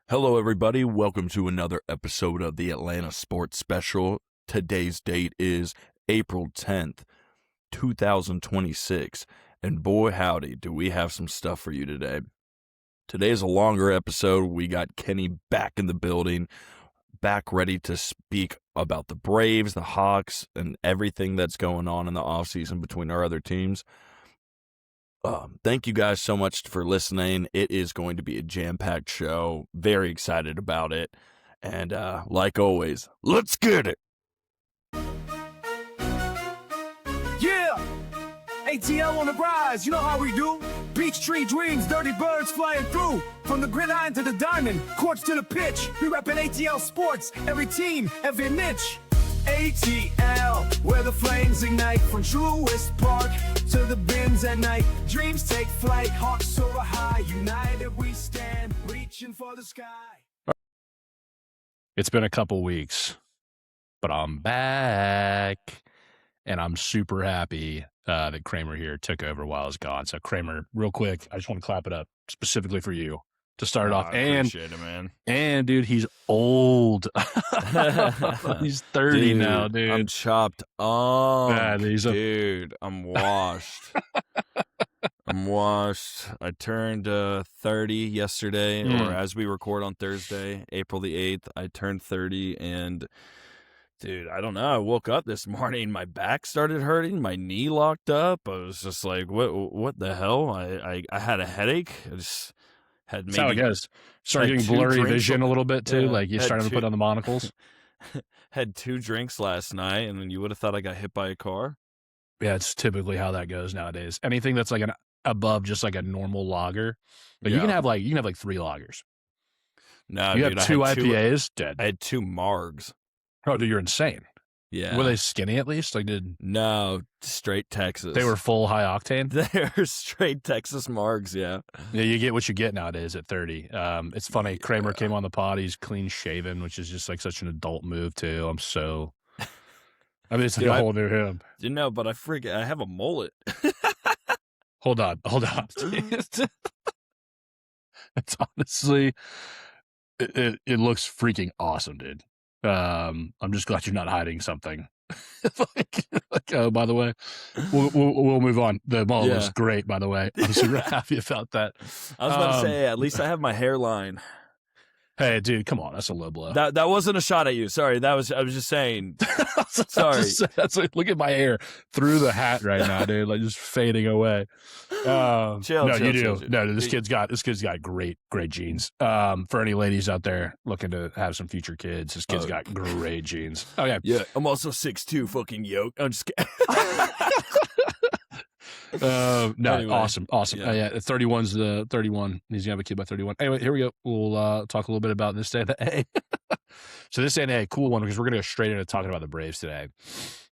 Hello, everybody. Welcome to another episode of the Atlanta Sports Special. Today's date is April 10th, 2026. And boy, howdy, do we have some stuff for you today. Today's a longer episode. We got Kenny back in the building, back ready to speak about the Braves, the Hawks, and everything that's going on in the offseason between our other teams. Thank you guys so much for listening. It is going to be a jam-packed show. Very excited about it. And like always, let's get it. Yeah! ATL on the rise, you know how we do. Beach tree dreams, dirty birds flying through. From the gridiron to the diamond, courts to the pitch. We reppin' ATL sports, every team, every niche. ATL, where the flames ignite. From Truist Park to the bins at night. Dreams take flight, Hawks soar high. United we stand, reaching for the sky. It's been a couple weeks, but I'm back, and I'm super happy that Kramer here took over while I was gone. So Kramer, real quick, I just want to clap it up specifically for you to start it off. I appreciate it, man. And dude, he's old. He's 30 Dude, now, dude. I'm chopped up. Yeah, dude, I'm washed. I'm washed. I turned 30 yesterday, or as we record on Thursday, April the 8th, I turned 30, and dude, I don't know. I woke up this morning, my back started hurting, my knee locked up. I was just like, what the hell? I had a headache. I just had maybe... That's how it goes. Started getting blurry vision a little bit, too. Yeah, like, you're starting to put on the monocles. Had 2 drinks last night, and then you would have thought I got hit by a car. Yeah, it's typically how that goes nowadays. Anything that's like above just like a normal lager, but you can have like 3 lagers. No, You dude, have 2 IPAs, dead. I had 2 margs. Oh, dude, you're insane. Yeah. Were they skinny at least? Like, No, straight Texas. they were full high octane? They were straight Texas margs, yeah. Yeah, you get what you get nowadays at 30. It's funny. Kramer came on the pod. He's clean shaven, which is just like such an adult move too. It's like a whole new him. You know, but I have a mullet. Hold on. It's honestly, it looks freaking awesome, dude. I'm just glad you're not hiding something. Oh, by the way, we'll move on. The mullet was great, by the way. I'm super happy about that. I was about to say, at least I have my hairline. Hey, dude, come on, that's a low blow. That wasn't a shot at you. Sorry, I was just saying. Sorry. That's like, look at my hair through the hat right now, dude. Like just fading away. Chill. No, this kid's got great genes. For any ladies out there looking to have some future kids, this kid's got great genes. Oh yeah, yeah. I'm also 6'2", fucking yoke. I'm just kidding. No, anyway, awesome. Yeah, 31's the 31. He's gonna have a kid by 31. Anyway, here we go. We'll talk a little bit about this day in the A. So this day in the A, cool one, because we're gonna go straight into talking about the Braves today.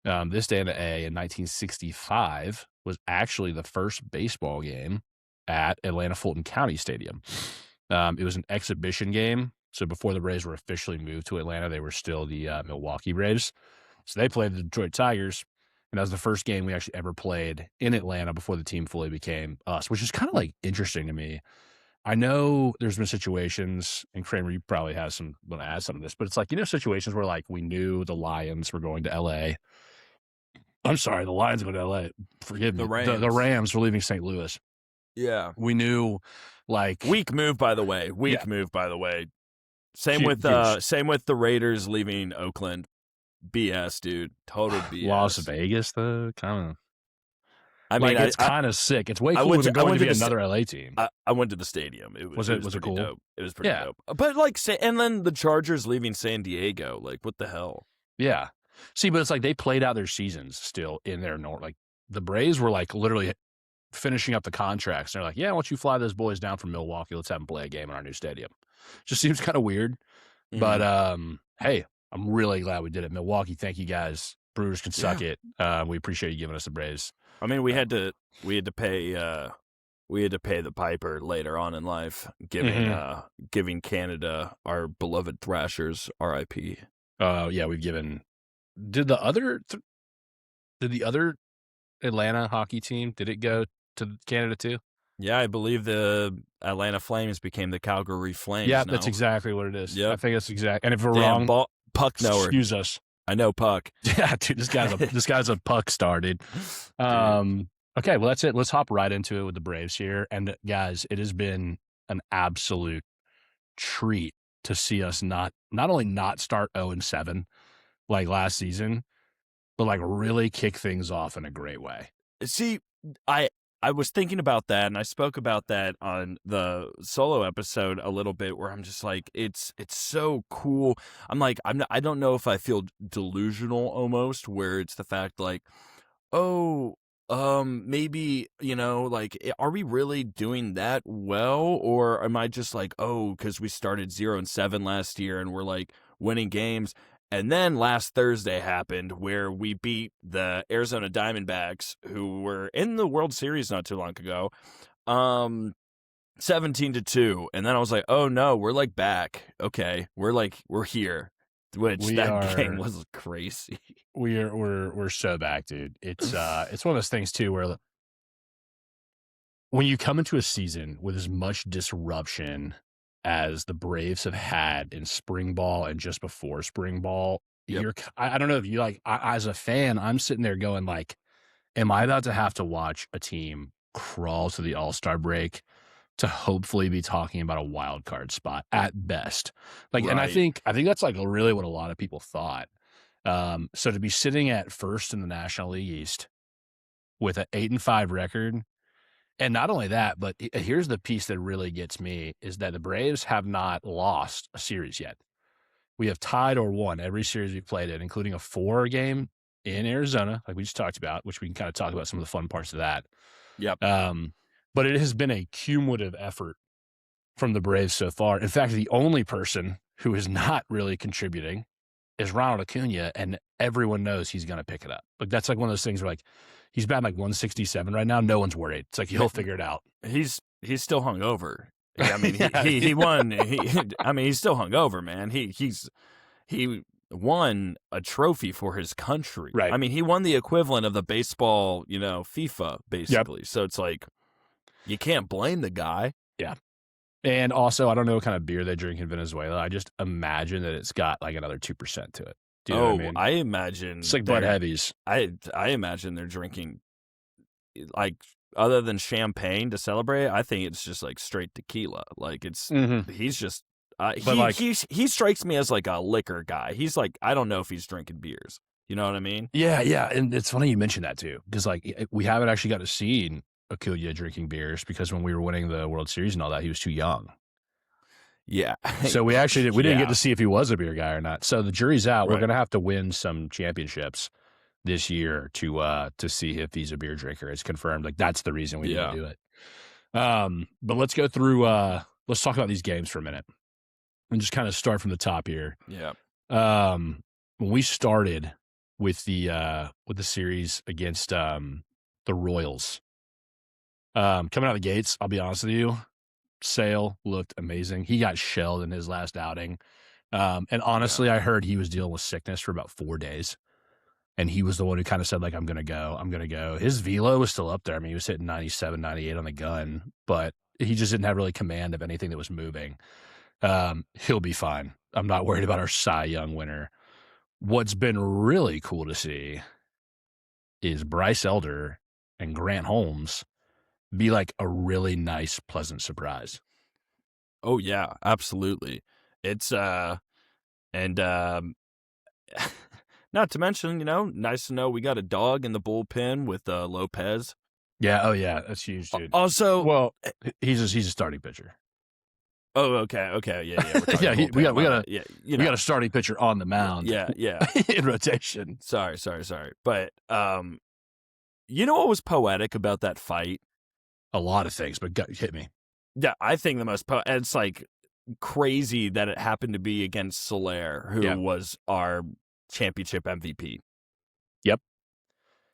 This day in the A in 1965 was actually the first baseball game at Atlanta Fulton County Stadium. It was an exhibition game. So before the Braves were officially moved to Atlanta, they were still the Milwaukee Braves. So they played the Detroit Tigers. And that was the first game we actually ever played in Atlanta before the team fully became us, which is kind of like interesting to me. I know there's been situations, and Kramer, you probably have some, want to add some of this, but it's like, situations where like we knew the Lions were going to LA. I'm sorry, the Lions going to LA. Forgive me. The Rams were leaving St. Louis. Yeah. We knew like. Weak move, by the way. Same with the Raiders leaving Oakland. BS, dude. Total BS. Las Vegas, though, kind of. I mean, it's kind of sick. It's way cooler than going to be another LA team. I went to the stadium. Was it cool? Dope. It was pretty dope. But and then the Chargers leaving San Diego. Like, what the hell? Yeah. See, but it's like they played out their seasons still in their north. Like the Braves were like literally finishing up the contracts. They're like, yeah, why don't you fly those boys down from Milwaukee? Let's have them play a game in our new stadium. Just seems kind of weird. Mm-hmm. But hey. I'm really glad we did it. Milwaukee, thank you guys. Brewers can suck it. We appreciate you giving us the Braves. I mean, we had to pay the piper later on in life, giving Canada, our beloved Thrashers, R.I.P. Yeah, we've given. Did the other Atlanta hockey team? Did it go to Canada too? Yeah, I believe the Atlanta Flames became the Calgary Flames. Yeah, now. that's exactly what it is. Yep. I think that's exact. And if we're Damn, wrong, puck knower. excuse us. I know puck. Yeah, dude, this guy's a puck star, dude. Okay, well, that's it. Let's hop right into it with the Braves here. And guys, it has been an absolute treat to see us not only not start 0-7 like last season, but like really kick things off in a great way. See, I was thinking about that, and I spoke about that on the solo episode a little bit, where I'm just like, it's so cool. I'm like, I don't know if I feel delusional almost, where it's the fact like, oh, maybe, like, are we really doing that well, or am I just like, oh, because we started 0-7 last year and we're like winning games. And then last Thursday happened where we beat the Arizona Diamondbacks, who were in the World Series not too long ago, 17-2. And then I was like, oh no, we're like back. Okay, we're here. Which game was crazy. We're so back, dude. It's one of those things too where when you come into a season with as much disruption as the Braves have had in spring ball and just before spring ball, I don't know if you like, as a fan, I'm sitting there going like, am I about to have to watch a team crawl to the All-Star break to hopefully be talking about a wild card spot at best? Like, right. And I think that's like really what a lot of people thought. So to be sitting at first in the National League East with an 8-5 record, and not only that, but here's the piece that really gets me is that the Braves have not lost a series yet. We have tied or won every series we've played in, including a 4-game in Arizona, like we just talked about, which we can kind of talk about some of the fun parts of that. Yep. But it has been a cumulative effort from the Braves so far. In fact, the only person who is not really contributing is Ronald Acuna, and everyone knows he's going to pick it up. Like, that's like one of those things where, like, he's batting like 167 right now. No one's worried. It's like he'll figure it out. He's still hungover. I mean, he won. He's still hungover, man. He won a trophy for his country. Right. I mean, he won the equivalent of the baseball, FIFA, basically. Yep. So it's like, you can't blame the guy. Yeah. And also, I don't know what kind of beer they drink in Venezuela. I just imagine that it's got like another 2% to it. Do you know what I mean? I imagine it's like Bud Heavies. I imagine they're drinking, like, other than champagne to celebrate. I think it's just like straight tequila. Like, it's he's just he strikes me as like a liquor guy. He's like, I don't know if he's drinking beers. You know what I mean? Yeah, and it's funny you mentioned that too, because like we haven't actually got to see Acuna drinking beers because when we were winning the World Series and all that, he was too young. Yeah. So we actually didn't get to see if he was a beer guy or not. So the jury's out. Right. We're going to have to win some championships this year to see if he's a beer drinker. It's confirmed. Like, that's the reason we didn't do it. But let's go through, let's talk about these games for a minute and just kind of start from the top here. Yeah. When we started with the series against the Royals, coming out of the gates, I'll be honest with you, Sale looked amazing. He got shelled in his last outing. And honestly, I heard he was dealing with sickness for about 4 days. And he was the one who kind of said, like, I'm going to go. His velo was still up there. I mean, he was hitting 97, 98 on the gun, but he just didn't have really command of anything that was moving. He'll be fine. I'm not worried about our Cy Young winner. What's been really cool to see is Bryce Elder and Grant Holmes be like a really nice, pleasant surprise. Oh yeah, absolutely. It's not to mention, nice to know we got a dog in the bullpen with Lopez. Yeah, oh yeah, that's huge, dude. Also, well, he's a starting pitcher. Oh, okay, yeah. Yeah, we got a starting pitcher on the mound. Yeah, in rotation. Sorry. But what was poetic about that fight? A lot of things, but hit me. Yeah, I think the most it's like crazy that it happened to be against Soler, who was our championship MVP. Yep.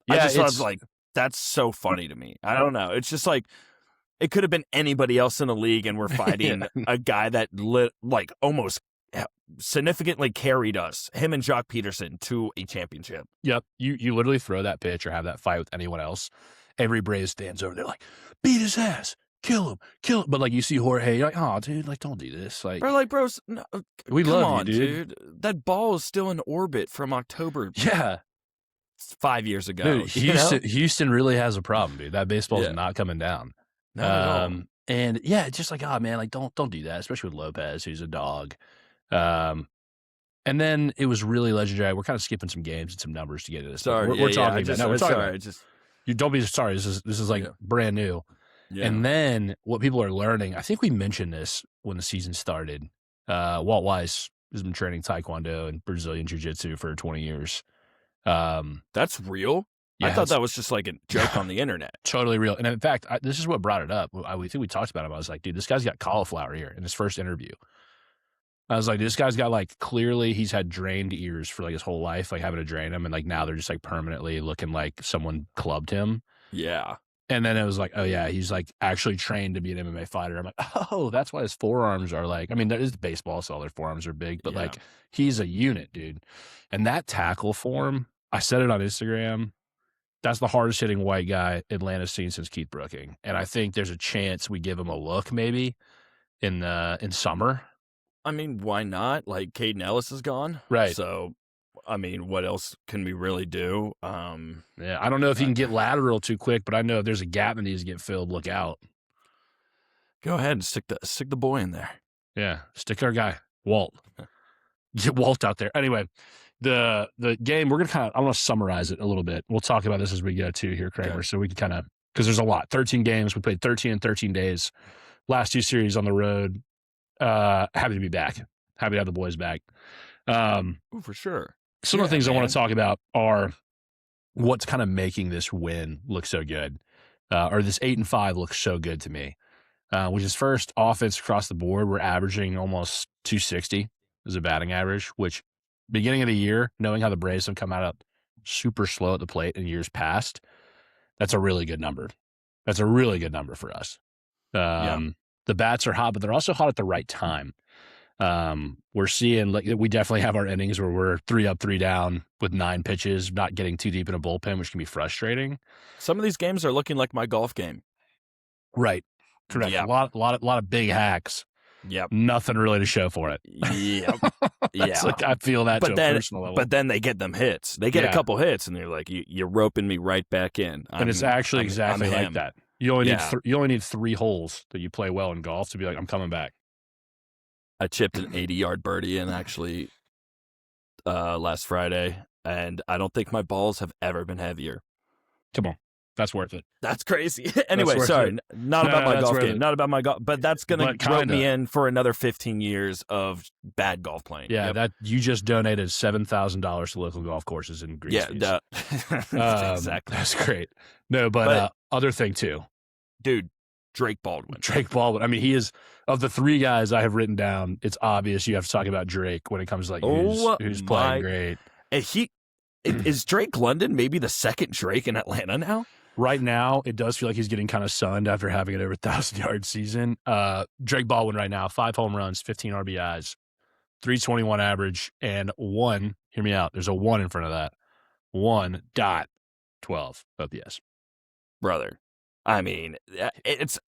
Yeah, I just was like, that's so funny to me. I don't know. It's just like, it could have been anybody else in the league, and we're fighting a guy that almost significantly carried us, him and Jock Peterson, to a championship. Yep. You literally throw that pitch or have that fight with anyone else. Every Braves stands over there like, beat his ass. kill him. But like you see Jorge, you're like, oh, dude, like don't do this. Like, bro, no, we come love on, you, dude. That ball is still in orbit from October. Yeah, 5 years ago. dude. Houston really has a problem, dude. That baseball's not coming down. Not at all. And yeah, just like, oh man, like don't do that, especially with Lopez, who's a dog. And then it was really legendary. We're kind of skipping some games and some numbers to get to this. Sorry, we're talking about. No, we're talking sorry, about. You don't be sorry. This is like brand new. Yeah. And then what people are learning, I think we mentioned this when the season started. Walt Weiss has been training Taekwondo and Brazilian Jiu-Jitsu for 20 years. That's real? Yeah, I thought that was just like a joke on the internet. Totally real. And in fact, this is what brought it up. We think we talked about him. I was like, dude, this guy's got cauliflower ear in his first interview. I was like, this guy's got like, clearly he's had drained ears for like his whole life, like having to drain them. And like now they're just like permanently looking like someone clubbed him. Yeah. And then it was like, oh yeah, he's like actually trained to be an MMA fighter. I'm like, oh, that's why his forearms are like, I mean, there is baseball, so all their forearms are big, but like he's a unit, dude. And that tackle form, I said it on Instagram, that's the hardest hitting white guy Atlanta's seen since Keith Brooking. And I think there's a chance we give him a look maybe in summer. I mean, why not? Like Caden Ellis is gone. Right. So, I mean, what else can we really do? Yeah, I don't know if he can get lateral too quick, but I know if there's a gap that needs to get filled, look out. Go ahead and stick the boy in there. Yeah, stick our guy, Walt. Get Walt out there. Anyway, the game, we're gonna I want to summarize it a little bit. We'll talk about this as we go to here, Kramer. Okay. So we can kind of, because there's a lot. 13 games. We played 13 in 13 days. Last 2 series on the road. Happy to be back. Happy to have the boys back. For sure. Some of the things I want to talk about are what's kind of making this win look so good, or this 8-5 looks so good to me. Which is first, offense across the board. We're averaging almost 260 as a batting average, which beginning of the year, knowing how the Braves have come out super slow at the plate in years past, that's a really good number. That's a really good number for us. The bats are hot, but they're also hot at the right time. We're seeing, like, we definitely have our innings where we're 3 up, 3 down with 9 pitches, not getting too deep in a bullpen, which can be frustrating. Some of these games are looking like my golf game. Right. Correct. Yep. A lot of big hacks. Yep. Nothing really to show for it. Yep. Yeah. Like, I feel that to a personal level. But then they get them hits. They get a couple hits, and they're like, you're roping me right back in. And it's actually exactly like that. You only need 3 holes that you play well in golf to be like, I'm coming back. I chipped an 80-yard birdie in actually last Friday, and I don't think my balls have ever been heavier. Come on. That's worth it. That's crazy. Anyway, sorry. Not about my golf game. Not about my golf. But that's going to rope me in for another 15 years of bad golf playing. Yeah, that you just donated $7,000 to local golf courses in Greece. Yeah, exactly. That's great. No, but other thing too. Dude, Drake Baldwin. I mean, he is, of the 3 guys I have written down, it's obvious you have to talk about Drake when it comes to like who's playing great. And is Drake London maybe the second Drake in Atlanta now? Right now, it does feel like he's getting kind of sunned after having an over 1,000-yard season. Drake Baldwin right now, 5 home runs, 15 RBIs, 321 average, and 1, hear me out, there's a 1 in front of that, 1.12 OPS. Brother, I mean, it's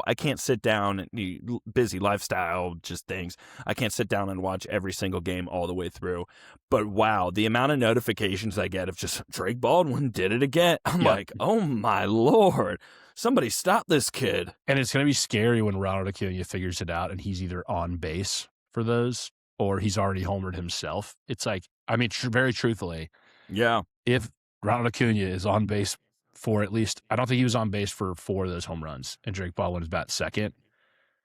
I can't sit down, busy lifestyle, just things. I can't sit down and watch every single game all the way through. But wow, the amount of notifications I get of just Drake Baldwin did it again. I'm like, oh my Lord, somebody stop this kid. And it's going to be scary when Ronald Acuna figures it out and he's either on base for those or he's already homered himself. It's like, I mean, very truthfully, if Ronald Acuna is on base for at least, I don't think he was on base for 4 of those home runs, and Drake Baldwin is bat second.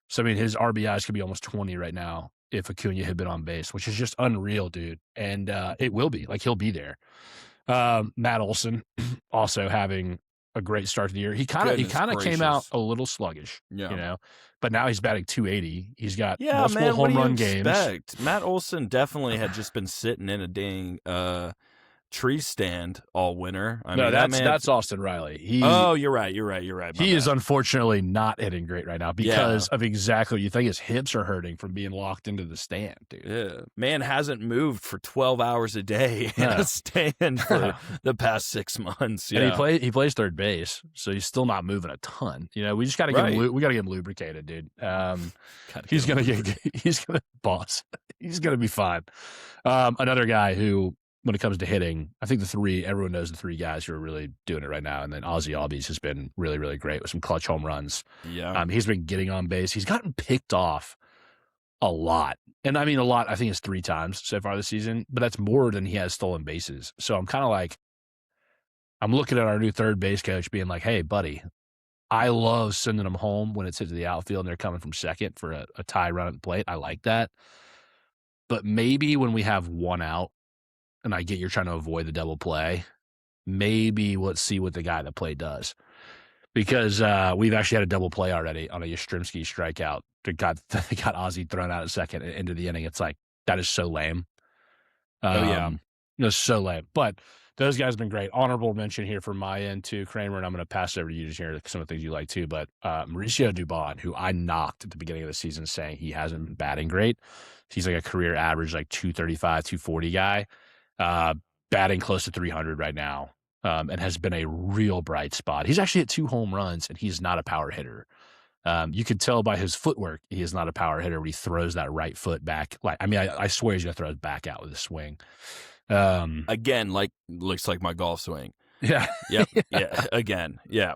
So, I mean, his RBIs could be almost 20 right now if Acuna had been on base, which is just unreal, dude. And it will be. Like, he'll be there. Matt Olson also having a great start to the year. He kind of came out a little sluggish, but now he's batting 280. He's got multiple home run games. Matt Olson definitely had just been sitting in a dang tree stand all winter. I No, mean, that's Austin Riley. You're right. He is unfortunately not hitting great right now because Yeah. of exactly what you think. His hips are hurting from being locked into the stand, dude. Yeah. Man hasn't moved for 12 hours a day in No. a stand for the past 6 months. Yeah. And he plays third base, so he's still not moving a ton. You know, we just got to get him. We got to get him lubricated, dude. He's gonna boss. He's gonna be fine. Another guy who, when it comes to hitting, I think everyone knows the three guys who are really doing it right now. And then Ozzy Albies has been really, really great with some clutch home runs. Yeah. He's been getting on base. He's gotten picked off a lot. And I mean, a lot, I think it's 3 times so far this season, but that's more than he has stolen bases. So I'm kind of like, I'm looking at our new third base coach being like, hey, buddy, I love sending them home when it's hit to the outfield and they're coming from second for a tie run at the plate. I like that. But maybe when we have one out, and I get you're trying to avoid the double play, maybe let's see what the guy at the plate does. Because we've actually had a double play already on a Yastrzemski strikeout that got Ozzy thrown out at second and into the inning. It's like, that is so lame. So lame. But those guys have been great. Honorable mention here from my end too, Kramer, and I'm going to pass it over to you to hear some of the things you like too. But Mauricio Dubon, who I knocked at the beginning of the season saying he hasn't been batting great. He's like a career average, like 235, 240 guy. Batting close to 300 right now, and has been a real bright spot. He's actually hit 2 home runs, and he's not a power hitter. You could tell by his footwork he is not a power hitter when he throws that right foot back. I swear he's going to throw his back out with a swing. Again, looks like my golf swing. Yeah. Yep. Yeah. Again. Yeah.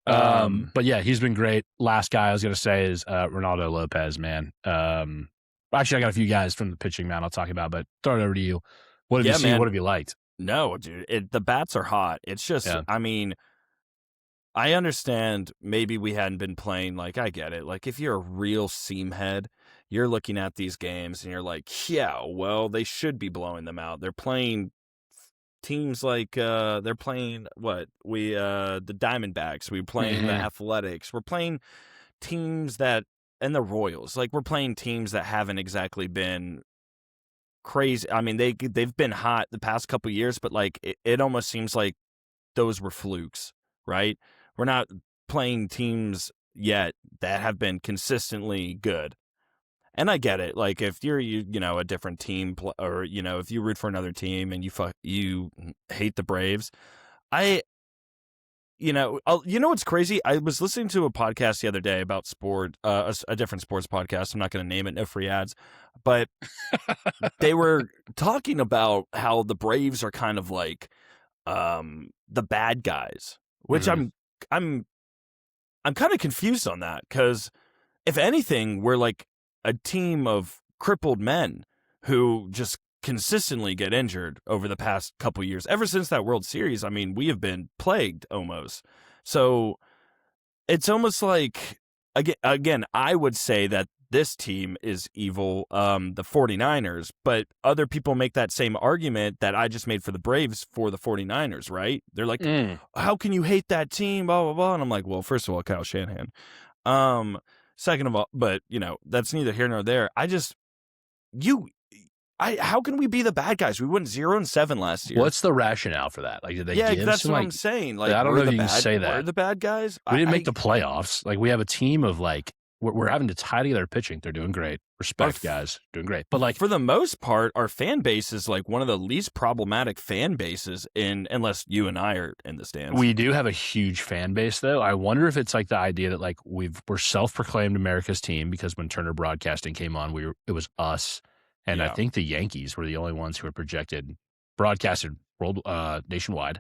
But yeah, he's been great. Last guy I was going to say is Ronaldo Lopez, man. Actually, I got a few guys from the pitching mound I'll talk about, but throw it over to you. What have you seen? Man. What have you liked? No, dude. The bats are hot. It's just, I mean, I understand maybe we hadn't been playing. Like, I get it. Like, if you're a real seam head, you're looking at these games and you're like, yeah, well, they should be blowing them out. They're playing teams like, they're playing the Diamondbacks. We're playing the Athletics. We're playing teams and the Royals. Like, we're playing teams that haven't exactly been crazy. I mean, they've been hot the past couple of years, but like it almost seems like those were flukes, right? We're not playing teams yet that have been consistently good. And I get it. Like, if you're a different team, or if you root for another team and you hate the Braves, what's crazy? I was listening to a podcast the other day about sport, a different sports podcast. I'm not going to name it, no free ads, but they were talking about how the Braves are kind of like the bad guys, which I'm kind of confused on that, because if anything, we're like a team of crippled men who just consistently get injured over the past couple years. Ever since that World Series, I mean, we have been plagued almost. So it's almost like, again, I would say that this team is evil, the 49ers, but other people make that same argument that I just made for the Braves for the 49ers, right? They're like, how can you hate that team, blah, blah, blah. And I'm like, well, first of all, Kyle Shanahan. Second of all, but, that's neither here nor there. How can we be the bad guys? We went 0-7 last year. What's the rationale for that? Like, did they give that's some, what like, I'm saying. Like, I don't know if you can say that. We're the bad guys. We didn't make the playoffs. Like, we have a team of, like, we're having to tie together pitching. They're doing great. Respect, guys. Doing great. But, like, for the most part, our fan base is, like, one of the least problematic fan bases unless you and I are in the stands. We do have a huge fan base, though. I wonder if it's, like, the idea that, like, we're self-proclaimed America's team, because when Turner Broadcasting came on, it was us. And I think the Yankees were the only ones who were broadcasted nationwide.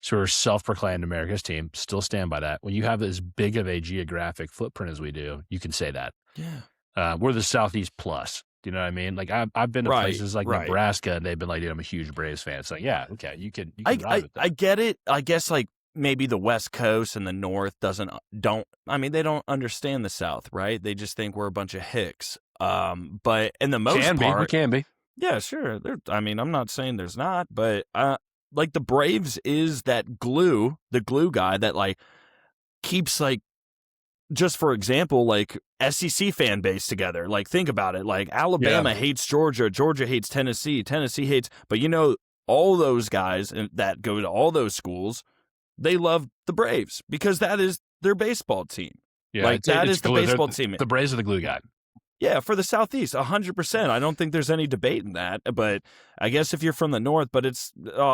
So we're self-proclaimed America's team. Still stand by that. When you have as big of a geographic footprint as we do, you can say that. Yeah. We're the Southeast plus. Do you know what I mean? Like, I've been to places like Nebraska, and they've been like, dude, I'm a huge Braves fan. It's like, yeah, okay, you can ride with that. I get it. I guess, like, maybe the West Coast and the North they don't understand the South, right? They just think we're a bunch of hicks. But in the most part, we can be. Yeah, sure. I'm not saying there's not, but like, the Braves is that glue, the glue guy that, like, keeps, like, just for example, like, SEC fan base together. Like, think about it. Like, Alabama hates Georgia, Georgia hates Tennessee, Tennessee hates, but all those guys that go to all those schools, they love the Braves because that is their baseball team. Yeah, like that is the glue. baseball team. The Braves are the glue guy. Yeah, for the Southeast, 100%. I don't think there's any debate in that. But I guess if you're from the North, but it's,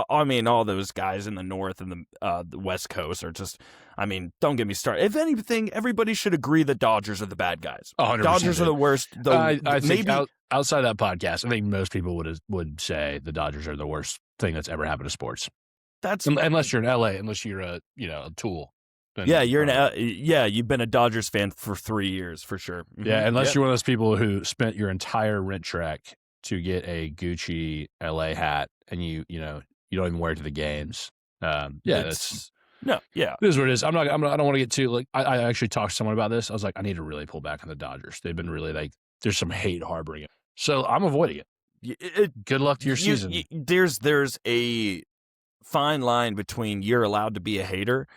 I mean, all those guys in the North and the West Coast are just, I mean, don't get me started. If anything, everybody should agree the Dodgers are the bad guys. 100%. Dodgers are the worst. I think outside that podcast, I think most people would say the Dodgers are the worst thing that's ever happened to sports. That's unless you're in LA, unless you're a tool. Yeah, you've been a Dodgers fan for 3 years for sure. Mm-hmm. Yeah, unless you're one of those people who spent your entire rent check to get a Gucci LA hat and you don't even wear it to the games. It is what it is. I don't want to get too like. I actually talked to someone about this. I was like, I need to really pull back on the Dodgers. They've been really like, there's some hate harboring it, so I'm avoiding it. Good luck to your season. There's a fine line between you're allowed to be a hater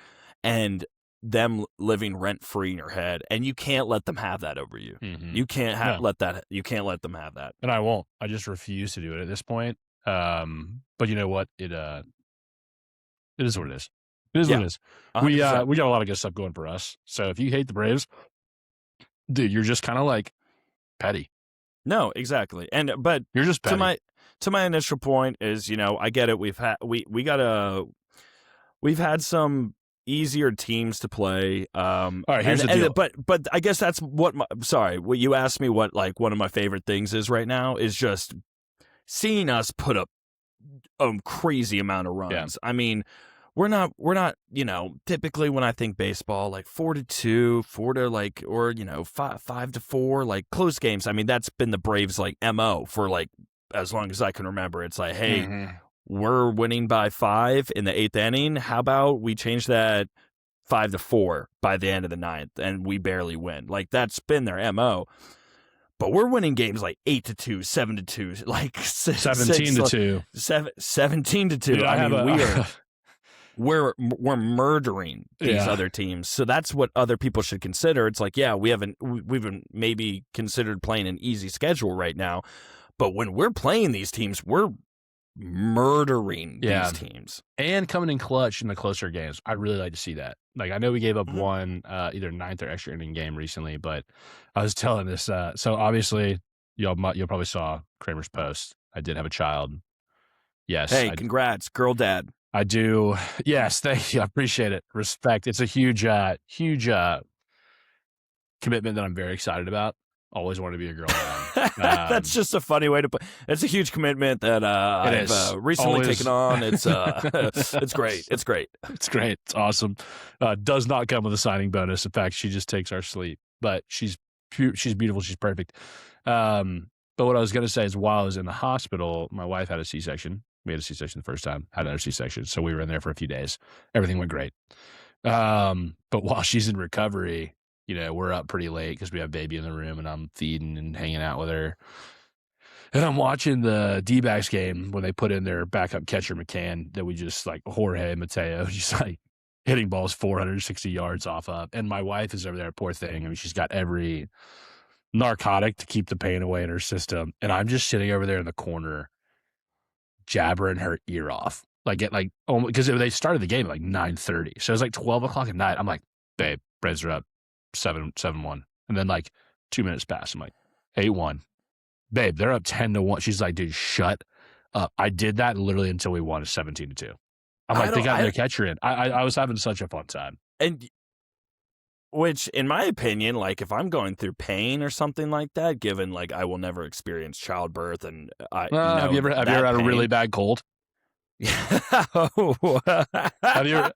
and them living rent free in your head, and you can't let them have that over you. Mm-hmm. You can't let that. You can't let them have that. And I won't. I just refuse to do it at this point. But you know what? It is what it is. It is what it is. 100%. We got a lot of good stuff going for us. So if you hate the Braves, dude, you're just kind of like petty. No, exactly. But you're just petty. To my initial point is, I get it. We've had some easier teams to play. All right, here's the deal. But I guess that's what you asked me what like one of my favorite things is right now is just seeing us put up a crazy amount of runs. Yeah. I mean, we're not, typically when I think baseball, like 4-2, 5-4, like close games. I mean, that's been the Braves like MO for like as long as I can remember. It's like, hey, we're winning by 5 in the 8th inning. How about we change that 5-4 by the end of the 9th and we barely win? Like that's been their MO. But we're winning games like 8-2, 7-2, like 17-2, 17-2. We're murdering these other teams. So that's what other people should consider. It's like, we've maybe considered playing an easy schedule right now, but when we're playing these teams, we're murdering these teams and coming in clutch in the closer games. I really like to see that. Like I know we gave up one either 9th or extra inning game recently, but I was telling this. So obviously you'll probably saw Kramer's post. I did have a child. Yes. Hey, congrats, girl dad. I do. Yes, thank you. I appreciate it. Respect. It's a huge commitment that I'm very excited about. Always wanted to be a girl dad. That's just a funny way to put. It's a huge commitment that I've recently taken on. It's it's great. It's great. It's great. It's awesome. Does not come with a signing bonus. In fact, she just takes our sleep. But she's beautiful. She's perfect. But what I was going to say is, while I was in the hospital, my wife had a C-section. We had a C-section the first time. Had another C-section, so we were in there for a few days. Everything went great. But while she's in recovery, we're up pretty late because we have baby in the room and I'm feeding and hanging out with her. And I'm watching the D-backs game when they put in their backup catcher McCann that we just like Jorge Mateo, just like hitting balls 460 yards off of. And my wife is over there, poor thing. I mean, she's got every narcotic to keep the pain away in her system. And I'm just sitting over there in the corner jabbering her ear off. Because they started the game at like 9:30. So it was like 12 o'clock at night. I'm like, babe, Braves are up 7-1. And then like 2 minutes pass. I'm like, 8-1. Babe, they're up 10-1. She's like, dude, shut up. I did that literally until we won 17-2. I'm like, they got their catcher in. I was having such a fun time. And which, in my opinion, like if I'm going through pain or something like that, given like I will never experience childbirth, and have you ever had a really bad cold? have you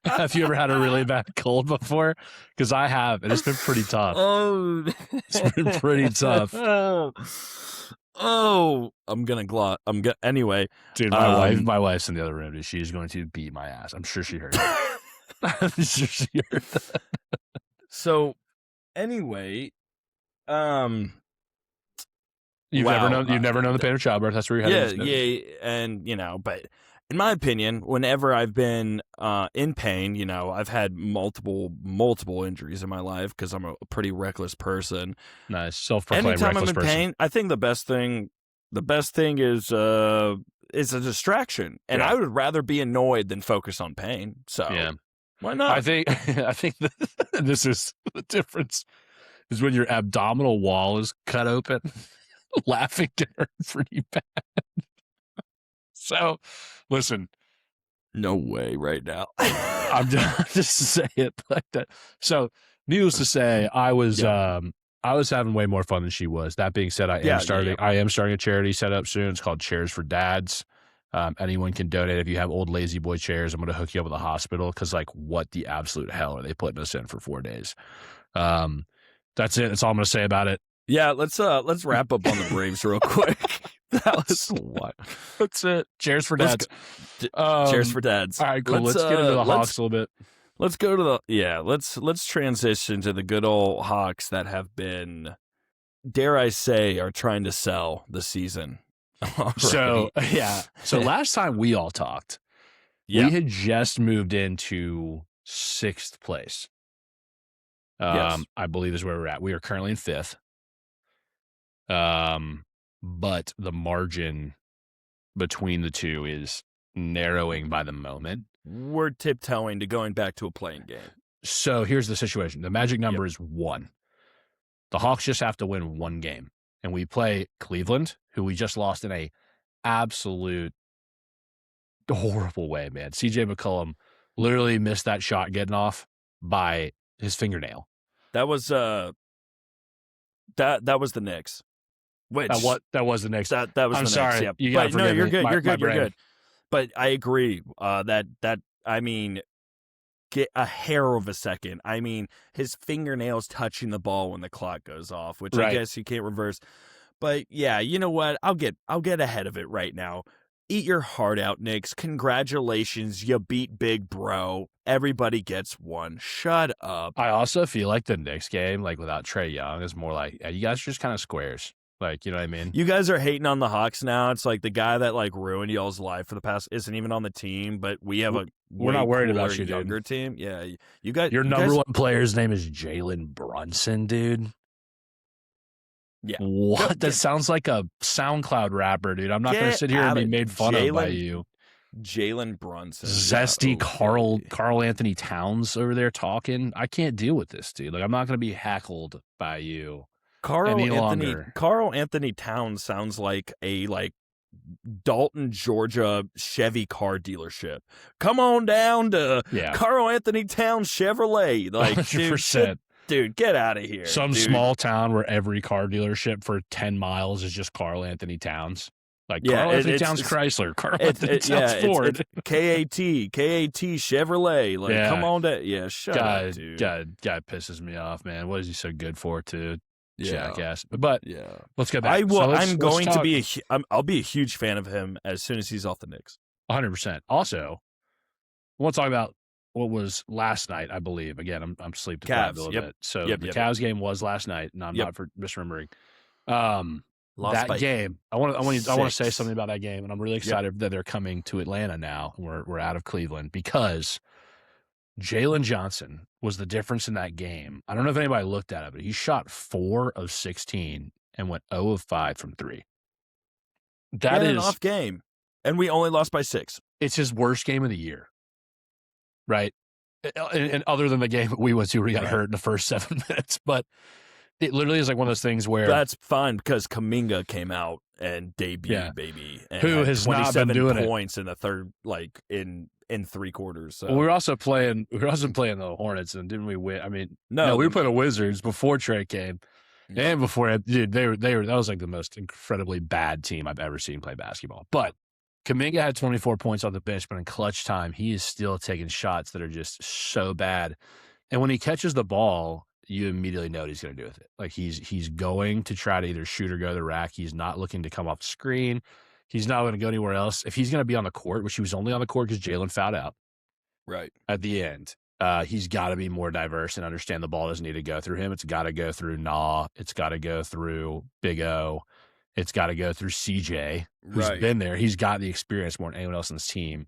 ever had a really bad cold before? Because I have, and it's been pretty tough. It's been pretty tough. I'm gonna anyway, dude. My wife's in the other room, dude. She's going to beat my ass. I'm sure she heard it. I'm sure she heard that. So, anyway, you've never known the pain of childbirth. That's where you're heading. Yeah, and but in my opinion, whenever I've been in pain, I've had multiple injuries in my life because I'm a pretty reckless person. Nice, self-proclaimed reckless person. Anytime I'm in person. pain, I think the best thing is is a distraction, and I would rather be annoyed than focus on pain. So why not? I think this is the difference is when your abdominal wall is cut open. Laughing can hurt pretty bad. So, listen. No way right now. I'm just saying it like that. So, needless to say, I was having way more fun than she was. That being said, I am starting a charity set up soon. It's called Chairs for Dads. Anyone can donate. If you have old lazy boy chairs, I'm going to hook you up with a hospital because, like, what the absolute hell are they putting us in for 4 days? That's it. That's all I'm going to say about it. Yeah, let's wrap up on the Braves real quick. That was what. That's it. Cheers for dads. Cheers for dads. All right, cool. Let's get into the Hawks a little bit. Let's go to let's transition to the good old Hawks that have been, dare I say, are trying to sell the season. So last time we all talked, we had just moved into 6th place. I believe is where we're at. We are currently in 5th. But the margin between the two is narrowing by the moment. We're tiptoeing to going back to a playing game. So here's the situation. The magic number is 1. The Hawks just have to win 1 game. And we play Cleveland, who we just lost in a absolute horrible way, man. CJ McCollum literally missed that shot getting off by his fingernail. That was that was the Knicks. Which that was the Knicks. That was I'm the sorry. Knicks. Yeah. But no, you're good. You're good. But I agree. I mean, get a hair of a second. I mean, his fingernails touching the ball when the clock goes off, which I guess you can't reverse. But yeah, you know what? I'll get ahead of it right now. Eat your heart out, Knicks. Congratulations. You beat Big Bro. Everybody gets 1. Shut up. I also feel like the Knicks game, like without Trae Young, is more like, you guys are just kind of squares. Like, you know what I mean? You guys are hating on the Hawks now. It's like the guy that like ruined y'all's life for the past isn't even on the team, but we have we're not worried about you, younger dude. Team. Yeah, you got your number 1 player's name is Jalen Brunson, dude. Yeah. What? That sounds like a SoundCloud rapper, dude. I'm not going to sit here and be made fun of by you. Jalen Brunson. Zesty Carl Anthony Towns over there talking. I can't deal with this, dude. Like, I'm not going to be heckled by you. Carl Anthony Towns sounds like a Dalton, Georgia Chevy car dealership. Come on down to Carl Anthony Towns Chevrolet. Like 100%. Dude, get out of here. Some small town where every car dealership for 10 miles is just Carl Anthony Towns. Like Carl Anthony Towns Chrysler, Carl Anthony Towns Ford. It's KAT Chevrolet. Like, come on down. Shut up, dude. God pisses me off, man. What is he so good for, too? Jackass. But let's go back. I'll be a huge fan of him as soon as he's off the Knicks. 100%. Also, I want to talk about what was last night, I believe. Again, I'm sleep deprived a little bit. So the Cavs game was last night, and I'm not for misremembering. That game, I want to say something about that game, and I'm really excited that they're coming to Atlanta now. We're out of Cleveland because Jalen Johnson was the difference in that game. I don't know if anybody looked at it, but he shot 4 of 16 and went 0 of 5 from 3. That is an off game, and we only lost by 6. It's his worst game of the year, right? And other than the game we went to where he got hurt in the first 7 minutes, but it literally is like one of those things where that's fine because Kuminga came out and debuted, baby, and who has not been doing points in the third, like in 3 quarters. So. Well, we were also playing the Hornets, and didn't we win? I mean, no, we were playing the Wizards before Trey came, and before dude, they were that was like the most incredibly bad team I've ever seen play basketball. But Kuminga had 24 points on the bench, but in clutch time, he is still taking shots that are just so bad. And when he catches the ball, you immediately know what he's going to do with it. Like he's going to try to either shoot or go to the rack. He's not looking to come off the screen. He's not going to go anywhere else. If he's going to be on the court, which he was only on the court because Jalen fouled out at the end, he's got to be more diverse and understand the ball doesn't need to go through him. It's got to go through Nah. It's got to go through Big O. It's got to go through CJ, who's been there. He's got the experience more than anyone else on this team.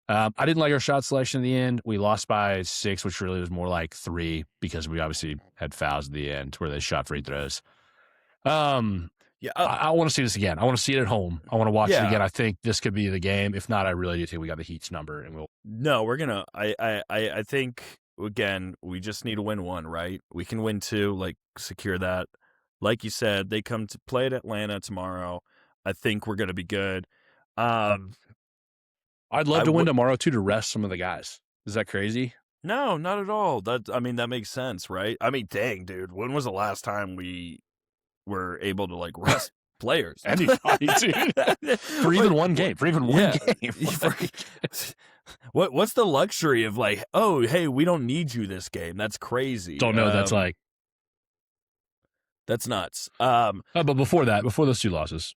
I didn't like our shot selection in the end. We lost by 6, which really was more like 3 because we obviously had fouls at the end where they shot free throws. Yeah, I want to see this again. I want to see it at home. I want to watch it Yeah. again. I think this could be the game. If not, I really do think we got the Heat's number, and we'll. No, we're gonna. I think again, we just need to win one, right? We can win two, like secure that. Like you said, they come to play at Atlanta tomorrow. I think we're gonna be good. I'd love to win tomorrow too to rest some of the guys. Is that crazy? No, not at all. That makes sense, right? I mean, dang, dude, when was the last time we were able to like rest players? Anybody, dude. For even one game. For even one game. What's the luxury of like, oh, hey, we don't need you this game? That's crazy. Don't know. That's like. That's nuts. But before those two losses,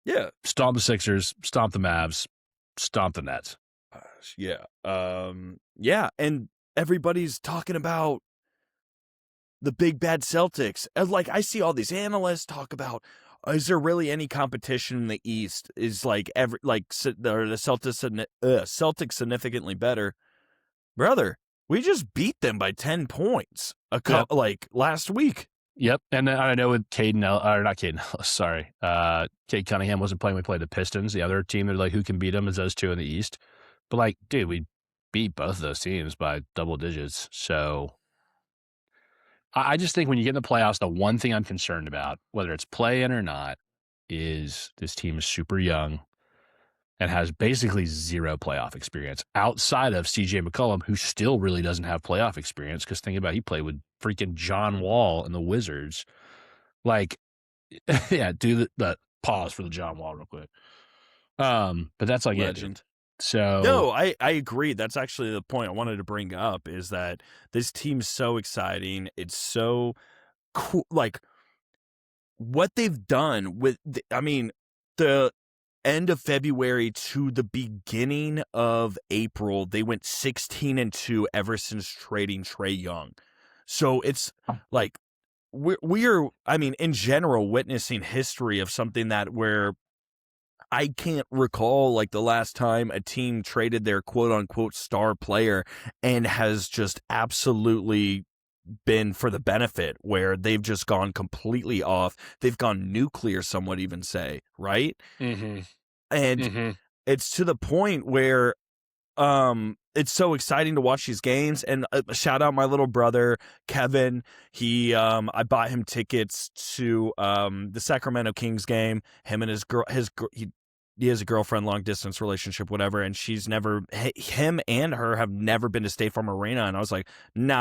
yeah, stomp the Sixers, stomp the Mavs, stomp the Nets. Yeah. Yeah, and everybody's talking about the big bad Celtics. Like I see all these analysts talk about, is there really any competition in the East? Is like the Celtics significantly better? Brother, we just beat them by 10 points like last week. Yep, and I know with Cade Cunningham wasn't playing. We played the Pistons, the other team. They're like, who can beat them is those two in the East. But like, dude, we beat both of those teams by double digits. So I just think when you get in the playoffs, the one thing I'm concerned about, whether it's play-in or not, is this team is super young and has basically zero playoff experience outside of C.J. McCollum, who still really doesn't have playoff experience. Because think about it, he played with freaking John Wall and the Wizards. Like, yeah, do the pause for the John Wall real quick. But that's like legend. So no, I agree. That's actually the point I wanted to bring up is that this team's so exciting. It's so cool. Like what they've done with, the end of February to the beginning of April, they went 16-2 ever since trading Trae Young. So it's like we're in general witnessing history of something that where I can't recall like the last time a team traded their quote unquote star player and has just absolutely been for the benefit where they've just gone completely off. They've gone nuclear, some would even say, right? Mm-hmm. And it's to the point where it's so exciting to watch these games. And shout out my little brother, Kevin. I bought him tickets to the Sacramento Kings game. Him and his girl, he has a girlfriend, long distance relationship, whatever. And him and her have never been to State Farm Arena. And I was like, no,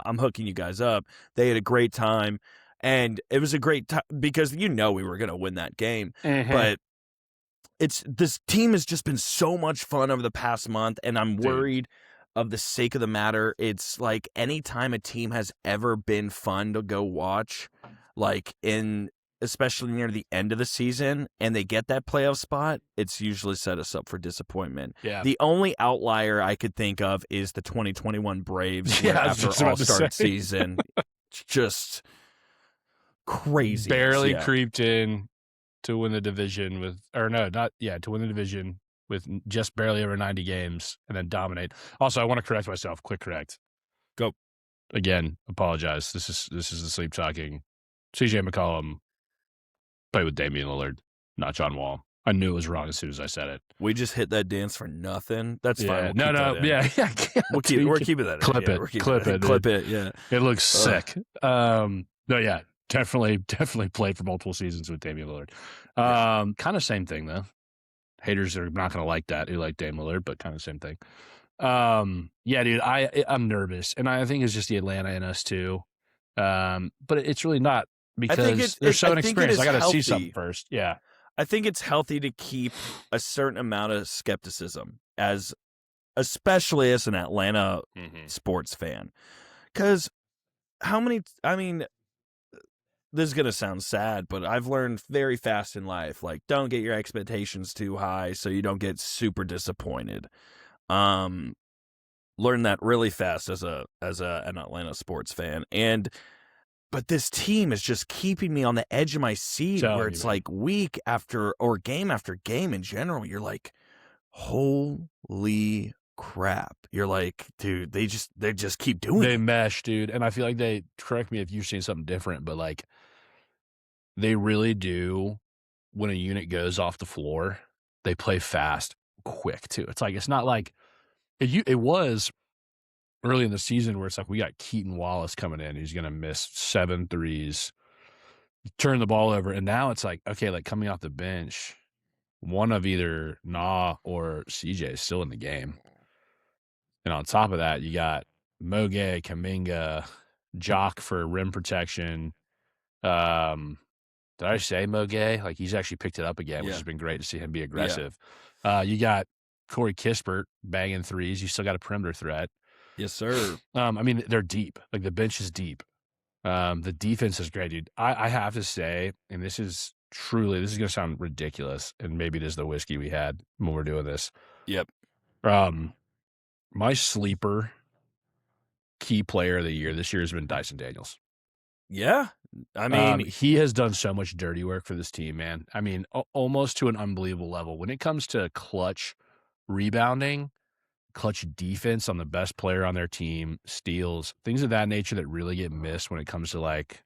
I'm hooking you guys up. They had a great time. And it was a great time because we were going to win that game. Mm-hmm. But this team has just been so much fun over the past month, and I'm worried of the sake of the matter. It's like anytime a team has ever been fun to go watch, like especially near the end of the season, and they get that playoff spot, it's usually set us up for disappointment. Yeah. The only outlier I could think of is the 2021 Braves after All-Star season. Just crazy. Barely creeped in to win the division to win the division with just barely over 90 games and then dominate. Also, I want to correct myself. Quick correct. Go. Again, apologize. This is the sleep talking. C.J. McCollum played with Damian Lillard, not John Wall. I knew it was wrong as soon as I said it. We just hit that dance for nothing. That's fine. We're keeping that in. Clip it. Yeah. It looks sick. Definitely played for multiple seasons with Damian Lillard. Kind of same thing though. Haters are not going to like that. Who like Damian Lillard, but kind of same thing. Yeah, dude, I'm nervous, and I think it's just the Atlanta in us too. But it's really not because they're so inexperienced. I got to see something first. Yeah, I think it's healthy to keep a certain amount of skepticism, especially as an Atlanta sports fan, because this is going to sound sad, but I've learned very fast in life, like, don't get your expectations too high so you don't get super disappointed. Learned that really fast as an Atlanta sports fan. But this team is just keeping me on the edge of my seat where it's like week after or game after game in general. You're like, holy crap. You're like, dude, they just keep doing it. They mesh, dude. And I feel like correct me if you're seeing something different, but like they really do, when a unit goes off the floor, they play fast, quick too. It's like, it's not like it was early in the season where it's like we got Keaton Wallace coming in. He's going to miss 7 threes, turn the ball over. And now it's like, okay, like coming off the bench, one of either Nah or CJ is still in the game. And on top of that, you got Moge, Kaminga, Jock for rim protection. Did I say Moge? Like, he's actually picked it up again, which has been great to see him be aggressive. You got Corey Kispert banging threes. You still got a perimeter threat. Yes, sir. I mean, they're deep. Like, the bench is deep. The defense is great, dude. I have to say, and this is going to sound ridiculous, and maybe it is the whiskey we had when we're doing this. Yep. My sleeper key player of the year this year has been Dyson Daniels. Yeah. I mean, he has done so much dirty work for this team, man. I mean, almost to an unbelievable level. When it comes to clutch rebounding, clutch defense on the best player on their team, steals, things of that nature that really get missed when it comes to like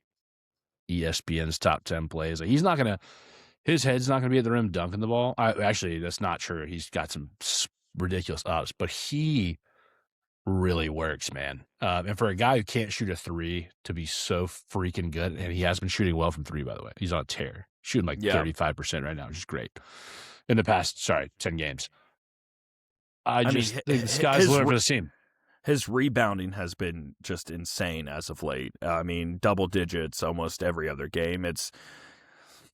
ESPN's top 10 plays. Like, his head's not going to be at the rim dunking the ball. Actually, that's not true. He's got some ridiculous ups, but he really works, man. And for a guy who can't shoot a three to be so freaking good, and he has been shooting well from three, by the way. He's on a tear. Shooting like 35% right now, which is great. In the past, 10 games. I mean, think the sky's the limit for this team. His rebounding has been just insane as of late. I mean, double digits almost every other game.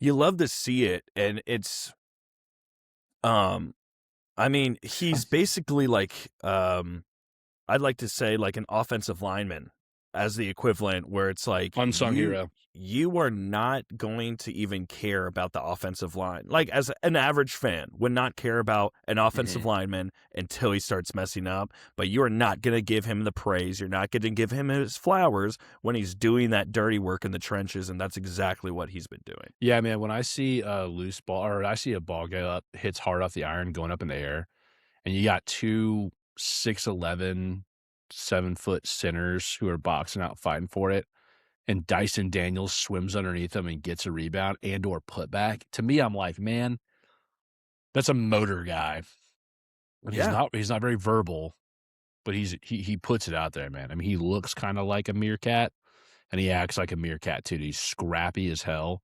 You love to see it, and it's I mean, he's basically like I'd like to say like an offensive lineman as the equivalent, where it's like unsung hero. You are not going to even care about the offensive line. Like, as an average fan would not care about an offensive lineman until he starts messing up, but you are not going to give him the praise. You're not going to give him his flowers when he's doing that dirty work in the trenches, and that's exactly what he's been doing. Yeah, man, when I see a loose ball, or I see a ball go up, hits hard off the iron, going up in the air, and you got 2 6'11", 7-foot centers who are boxing out fighting for it, and Dyson Daniels swims underneath them and gets a rebound and or putback. To me, I'm like, man, that's a motor guy. He's not very verbal, but he puts it out there, man. I mean, he looks kind of like a meerkat, and he acts like a meerkat too. He's scrappy as hell,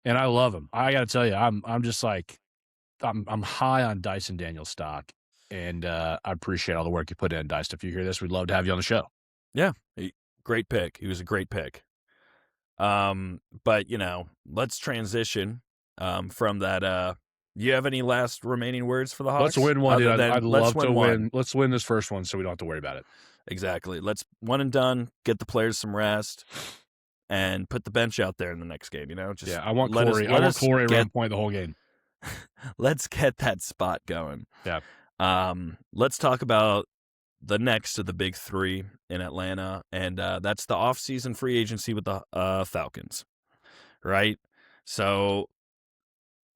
and I love him. I got to tell you, I'm just like, I'm high on Dyson Daniels stock, and I appreciate all the work you put in, Dyson. If you hear this, we'd love to have you on the show. Yeah, great pick. He was a great pick. But let's transition from that. You have any last remaining words for the Hawks? Let's win one, dude. I'd love to win. Let's win this first one so we don't have to worry about it. Exactly. Let's one and done, get the players some rest, and put the bench out there in the next game, Just I want Corey. I want Corey around point the whole game. Let's get that spot going. Yeah. Let's talk about the next of the big three in Atlanta, and that's the off-season free agency with the Falcons, right? So,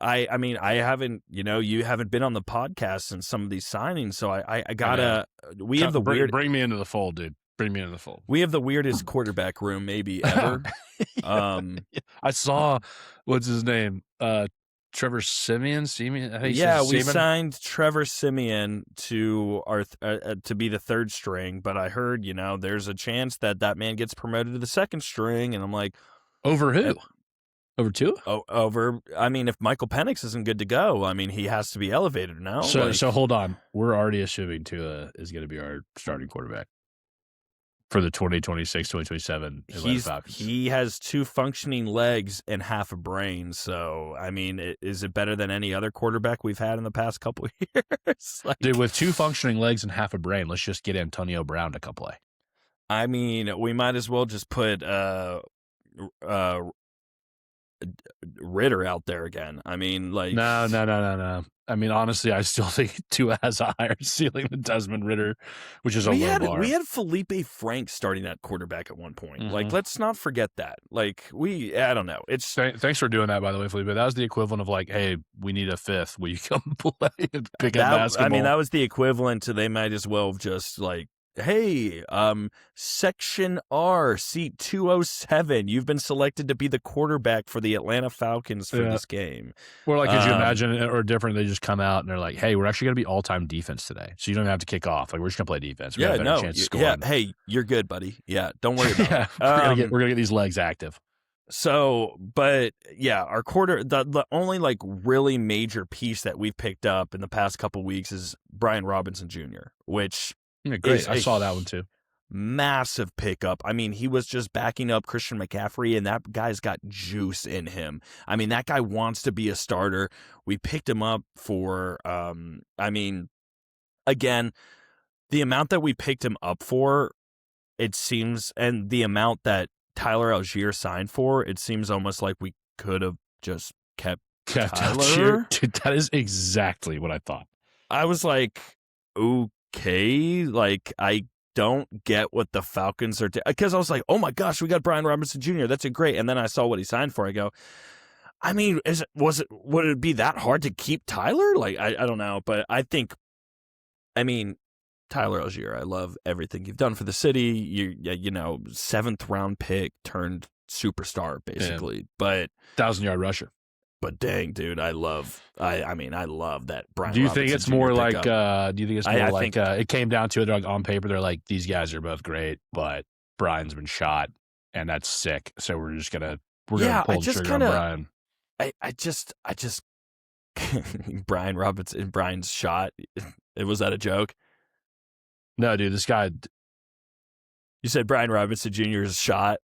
I mean, I haven't, you haven't been on the podcast since some of these signings, so I gotta. We have the bring me into the fold, dude. Bring me into the fold. We have the weirdest quarterback room maybe ever. I saw what's his name. Trevor Siemian. We signed Trevor Siemian to our to be the third string, but I heard there's a chance that man gets promoted to the second string, and I'm like, over who? Over two? Over. I mean, if Michael Penix isn't good to go, I mean, he has to be elevated now. So hold on, we're already assuming Tua is going to be our starting quarterback for the 2026-2027 Atlanta Falcons. He has 2 functioning legs and half a brain. So, I mean, is it better than any other quarterback we've had in the past couple of years? Dude, with 2 functioning legs and half a brain, let's just get Antonio Brown to come play. I mean, we might as well just put Ritter out there again. I mean, like... No. I mean, honestly, I still think Tua has a higher ceiling than Desmond Ritter, which is a low bar. We had Felipe Franks starting that quarterback at one point. Like, let's not forget that. Like, I don't know. It's Thanks for doing that, by the way, Felipe. That was the equivalent of like, hey, we need a fifth. Will you come play and pick up basketball? I mean, that was the equivalent to they might as well have just, like, hey, Section R, seat 207, you've been selected to be the quarterback for the Atlanta Falcons for this game. Or like, could you imagine it or different? They just come out and they're like, hey, we're actually going to be all-time defense today. So you don't even have to kick off. Like, we're just going to play defense. We got a better chance of scoring. Yeah, hey, you're good, buddy. Yeah, don't worry about it. We're going to get these legs active. So, but yeah, our the only like really major piece that we've picked up in the past couple weeks is Brian Robinson Jr., which great. I saw that one too. Massive pickup. I mean, he was just backing up Christian McCaffrey, and that guy's got juice in him. I mean, that guy wants to be a starter. We picked him up for, I mean, again, the amount that we picked him up for, it seems, and the amount that Tyler Algier signed for, it seems almost like we could have just kept Tyler. Dude, that is exactly what I thought. I was like, okay, like I don't get what the Falcons are doing, because I was like, oh my gosh, we got Brian Robinson Jr. That's a great. And then I saw what he signed for. I go, I mean, would it be that hard to keep Tyler? Like, I don't know, but I mean, Tyler Algier, I love everything you've done for the city. You know, 7th round pick turned superstar basically, but 1,000-yard rusher. But dang, dude, I love that Brian. Do you Robinson think it's Jr. more pickup. like? Do you think it's more like it came down to it? Like on paper, they're like, these guys are both great, but Brian's been shot, and that's sick. So we're gonna pull the trigger on Brian. I just Brian's shot. Was that a joke? No, dude, this guy. You said Brian Robinson Jr.'s shot.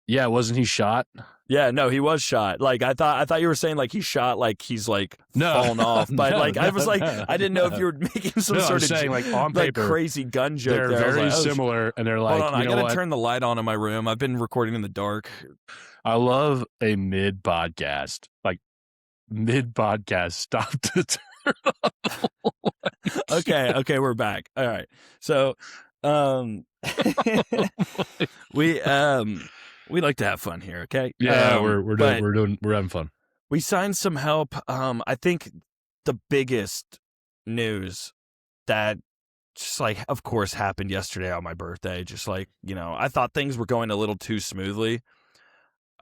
Yeah, wasn't he shot? Yeah, no, he was shot. Like I thought you were saying like he shot like he's like fallen off. But I was like, I didn't know if you were making some sort of saying, like on paper, crazy gun joke. They're very similar, and they're like, hold on, I gotta turn the light on in my room. I've been recording in the dark. I love a mid podcast stop to turn on. Okay, we're back. All right, so we like to have fun here, okay? Yeah, we're having fun. We signed some help. I think the biggest news that just like, of course, happened yesterday on my birthday. Just like, you know, I thought things were going a little too smoothly.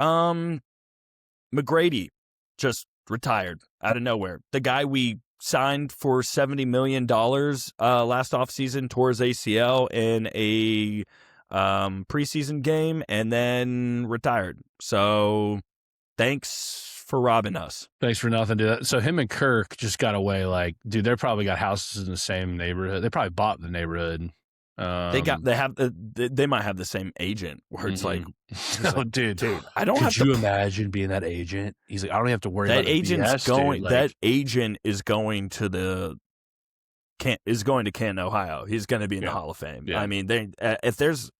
McGrady just retired out of nowhere. The guy we signed for $70 million last offseason tore his ACL in a preseason game and then retired. So thanks for robbing us. Thanks for nothing, dude. So him and Kirk just got away. Like, dude, they're probably got houses in the same neighborhood. They probably bought the neighborhood. They might have the same agent where it's like, dude, I don't could you imagine being that agent? He's like, I don't have to worry about agent's BS, going. Dude. Like, that agent is going to Canton, Ohio. He's going to be in the Hall of Fame. Yeah. I mean, if there's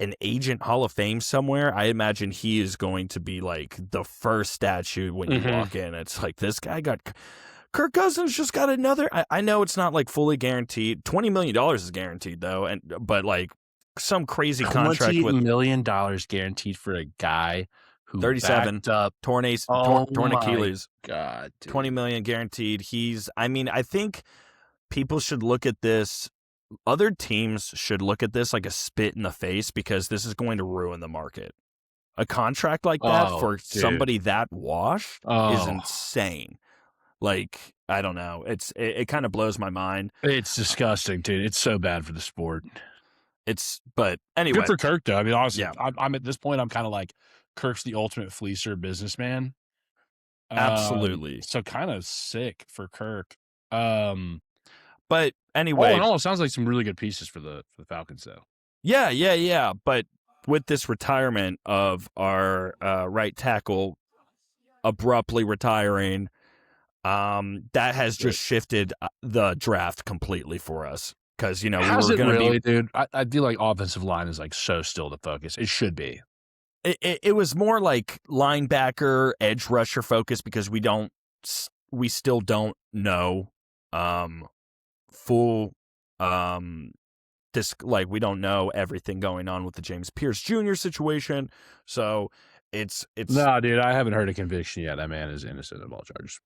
an agent Hall of Fame somewhere, I imagine he is going to be like the first statue when you walk in. It's like, this guy got. Kirk Cousins just got another. I know it's not like fully guaranteed. $20 million is guaranteed though, but like some crazy contract with $20 million guaranteed for a guy who 37 up torn Achilles. God, dude. $20 million guaranteed. I think people should look at this. Other teams should look at this like a spit in the face, because this is going to ruin the market. A contract like that for somebody that washed is insane. Like, I don't know. It kind of blows my mind. It's disgusting, dude. It's so bad for the sport. But anyway. Good for Kirk, though. I mean, honestly, yeah. I'm at this point, I'm kind of like, Kirk's the ultimate fleecer businessman. Absolutely. So kind of sick for Kirk. But anyway. All in all, it sounds like some really good pieces for the Falcons, though. Yeah. But with this retirement of our right tackle abruptly retiring, that has just shifted the draft completely for us, because we were going to be. Dude, I feel like offensive line is like so still the focus. It should be. It was more like linebacker, edge rusher focus, because we still don't know full we don't know everything going on with the James Pierce Jr. situation. So it's no, dude, I haven't heard a conviction yet. That man is innocent of all charges.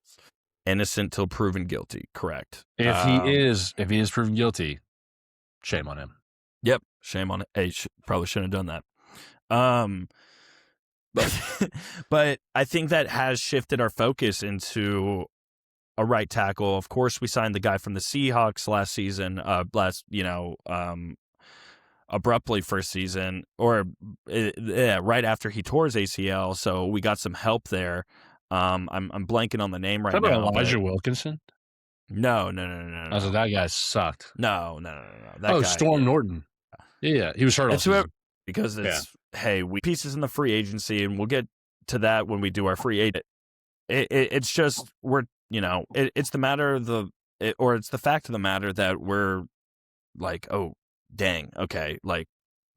Innocent till proven guilty. Correct. If he is proven guilty, Shame on him. Yep, shame on it. Hey, probably shouldn't have done that. But I think that has shifted our focus into a right tackle. Of course, we signed the guy from the Seahawks last season, abruptly first season, or right after he tore his ACL. So we got some help there. I'm blanking on the name right now. Elijah Wilkinson? No. I was like, that guy sucked. No. That guy, Storm Norton. Yeah, he was hurt all season. Because we pieces in the free agency, and we'll get to that when we do our free agent. It's just it's the matter of it's the fact of the matter that we're like, oh dang, okay, like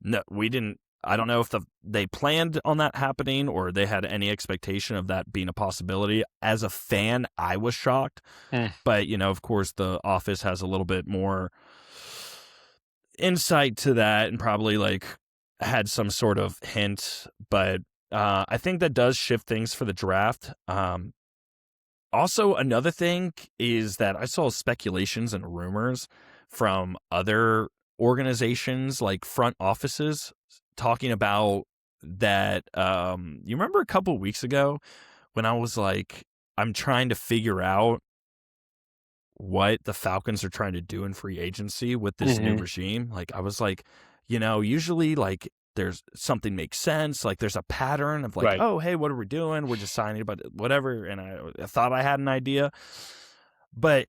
no, we didn't. I don't know if they planned on that happening or they had any expectation of that being a possibility. As a fan, I was shocked, but of course, the office has a little bit more insight to that and probably like had some sort of hint, but I think that does shift things for the draft. Also, another thing is that I saw speculations and rumors from other organizations, like front offices, talking about that. You remember a couple weeks ago when I was like, I'm trying to figure out what the Falcons are trying to do in free agency with this new regime. Like, I was like, usually like there's something makes sense. Like there's a pattern of like, oh, hey, what are we doing? We're just signing, but whatever. And I thought I had an idea, but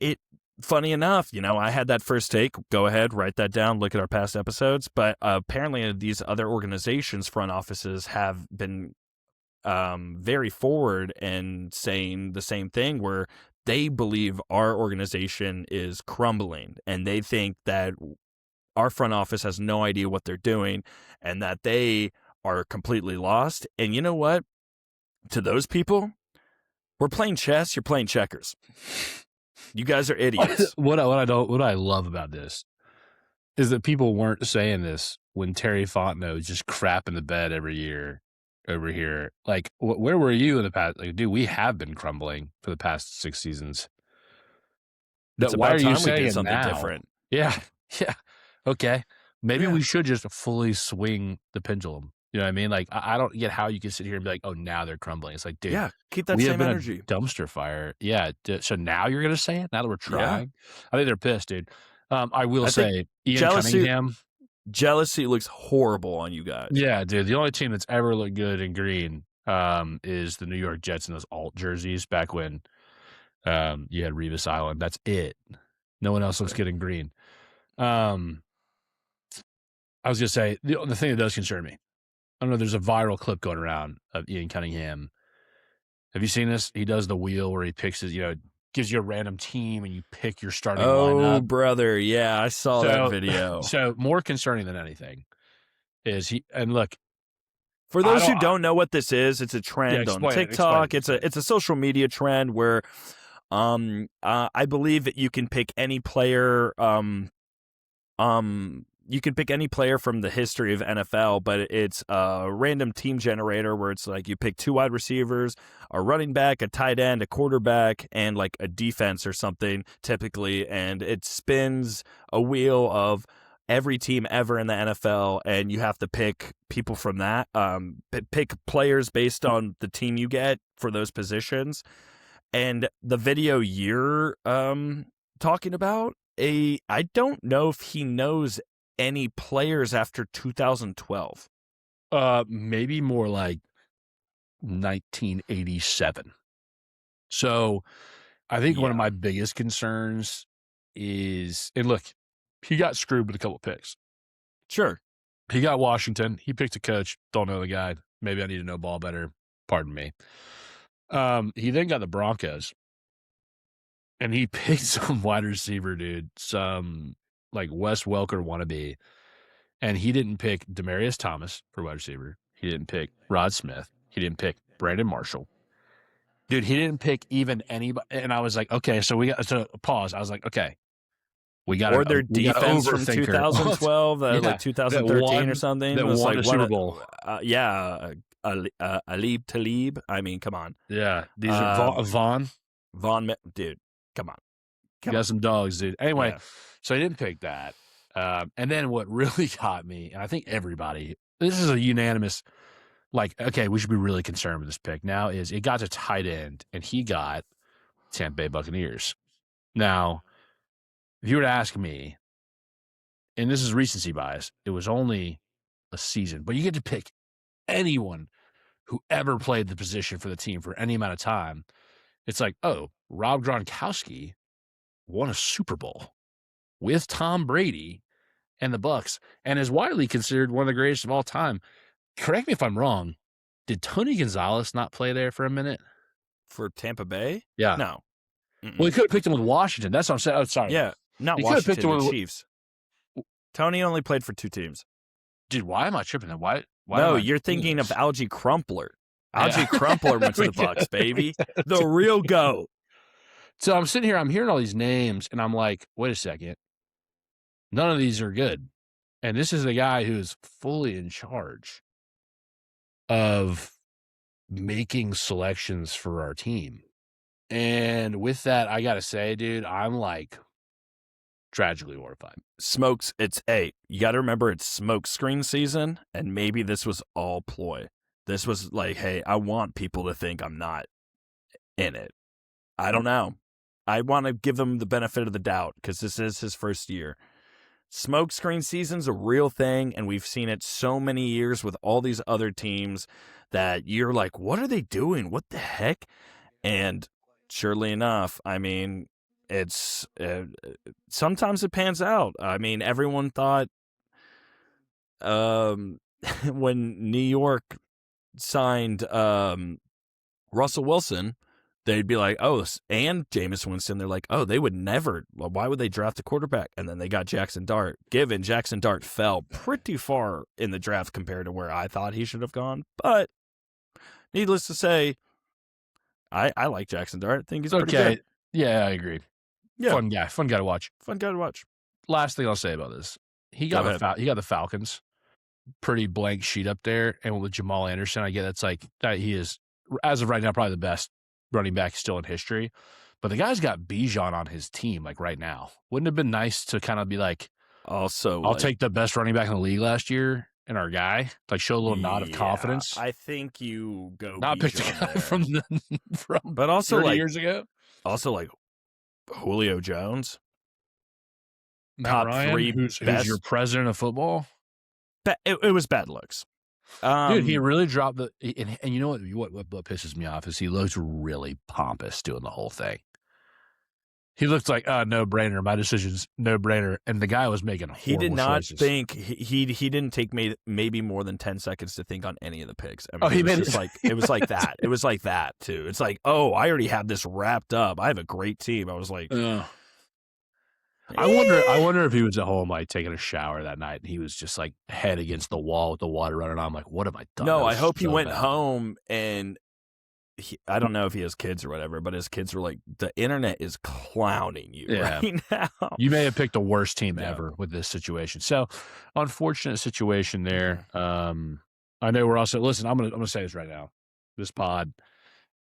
funny enough, I had that first take. Go ahead, write that down, look at our past episodes. But apparently these other organizations, front offices, have been very forward and saying the same thing, where they believe our organization is crumbling and they think that our front office has no idea what they're doing and that they are completely lost. And you know what? To those people, we're playing chess, you're playing checkers. You guys are idiots. What I love about this is that people weren't saying this when Terry Fontenot is just crap in the bed every year over here. Like, where were you in the past? Like, dude, we have been crumbling for the past 6 seasons. It's why about are time you we saying did something now? different? Yeah. Okay. Maybe we should just fully swing the pendulum. You know what I mean? Like, I don't get how you can sit here and be like, oh, now they're crumbling. It's like, dude, keep that we same have been energy. A dumpster fire. Yeah. So now you're going to say it? Now that we're trying? I think they're pissed, dude. I will say, Ian Cunningham. Jealousy looks horrible on you guys. Yeah, dude. The only team that's ever looked good in green is the New York Jets in those alt jerseys back when you had Revis Island. That's it. No one else looks good in green. I was going to say, the thing that does concern me, I don't know, there's a viral clip going around of Ian Cunningham. Have you seen this? He does the wheel where he picks his, gives you a random team and you pick your starting lineup. Oh, brother. Yeah, I saw that video. So more concerning than anything is and look, for those who don't know what this is, it's a trend on TikTok. It's a social media trend where I believe that you can pick any player you can pick any player from the history of NFL, but it's a random team generator where it's like you pick 2 wide receivers, a running back, a tight end, a quarterback, and like a defense or something typically, and it spins a wheel of every team ever in the NFL, and you have to pick people from that, pick players based on the team you get for those positions. And the video you're talking about, I don't know if he knows any players after 2012. Maybe more like 1987. So I think one of my biggest concerns is, and look, he got screwed with a couple of picks. Sure. He got Washington. He picked a coach. Don't know the guy. Maybe I need to know ball better. Pardon me. He then got the Broncos. And he picked some wide receiver, dude. Some like Wes Welker wannabe. And he didn't pick Demaryius Thomas for wide receiver. He didn't pick Rod Smith. He didn't pick Brandon Marshall. Dude, he didn't pick even anybody. And I was like, okay, so we got to pause. I was like, okay. We got or their defense from 2012, like 2013 or something. That won a Super Bowl. Alib Talib. I mean, come on. Yeah. These are Vaughn, dude, come on. You got some dogs, dude. Anyway, so he didn't pick that. And then what really got me, and I think everybody, this is a unanimous, like, okay, we should be really concerned with this pick now, is it got to tight end, and he got Tampa Bay Buccaneers. Now, if you were to ask me, and this is recency bias, it was only a season, but you get to pick anyone who ever played the position for the team for any amount of time. It's like, oh, Rob Gronkowski won a Super Bowl with Tom Brady and the Bucs, and is widely considered one of the greatest of all time. Correct me if I'm wrong. Did Tony Gonzalez not play there for a minute? For Tampa Bay? Yeah. No. Well, he could have picked him with Washington. That's what I'm saying. Oh, sorry. Yeah, not He could have Washington, picked the one- Chiefs. Tony only played for 2 teams. Dude, why am I tripping? Why No, am I you're doing thinking this? of Algie Crumpler. Yeah. Algie Crumpler went to the Bucs, baby. The real GOAT. So I'm sitting here, I'm hearing all these names, and I'm like, wait a second. None of these are good. And this is the guy who's fully in charge of making selections for our team. And with that, I got to say, dude, I'm like tragically horrified. Smokes, you got to remember it's smoke screen season, and maybe this was all ploy. This was like, hey, I want people to think I'm not in it. I don't know. I want to give him the benefit of the doubt because this is his first year. Smoke screen season's a real thing, and we've seen it so many years with all these other teams that you're like, what are they doing? What the heck? And surely enough, I mean, it's sometimes it pans out. I mean, everyone thought when New York signed Russell Wilson, they'd be like, oh, and Jameis Winston. They're like, oh, they would never. Why would they draft a quarterback? And then they got Jackson Dart. Given Jackson Dart fell pretty far in the draft compared to where I thought he should have gone. But needless to say, I like Jackson Dart. I think he's pretty good. Yeah, I agree. Yeah. Fun guy to watch. Fun guy to watch. Last thing I'll say about this, he got the Falcons. Pretty blank sheet up there, and with Jamal Anderson, I get that's like that. He is, as of right now, probably the best running back still in history. But the guy's got Bijan on his team, like right now. Wouldn't it have been nice to kind of be like, also, I'll take the best running back in the league last year and our guy, like show a little nod of confidence. I think you go not pick the guy from but also 30 like years ago. Also like Julio Jones, Matt top Ryan, 3 who's your president of football. It was bad looks. Dude, he really dropped and you know what pisses me off is he looks really pompous doing the whole thing. He looked like no brainer. My decision's no brainer, and the guy was making horrible He did not choices. think he didn't take maybe more than 10 seconds to think on any of the picks. I mean, he made just like it was like that. It was like that too. It's like, oh, I already have this wrapped up. I have a great team. I was like, I wonder if he was at home like taking a shower that night and he was just like head against the wall with the water running on. I'm like, what have I done? No, I hope he went bad. home and I don't know if he has kids or whatever, but his kids were like, the internet is clowning you right now. You may have picked the worst team ever with this situation. So, unfortunate situation there. I know we're also listen. I'm gonna say this right now. This pod,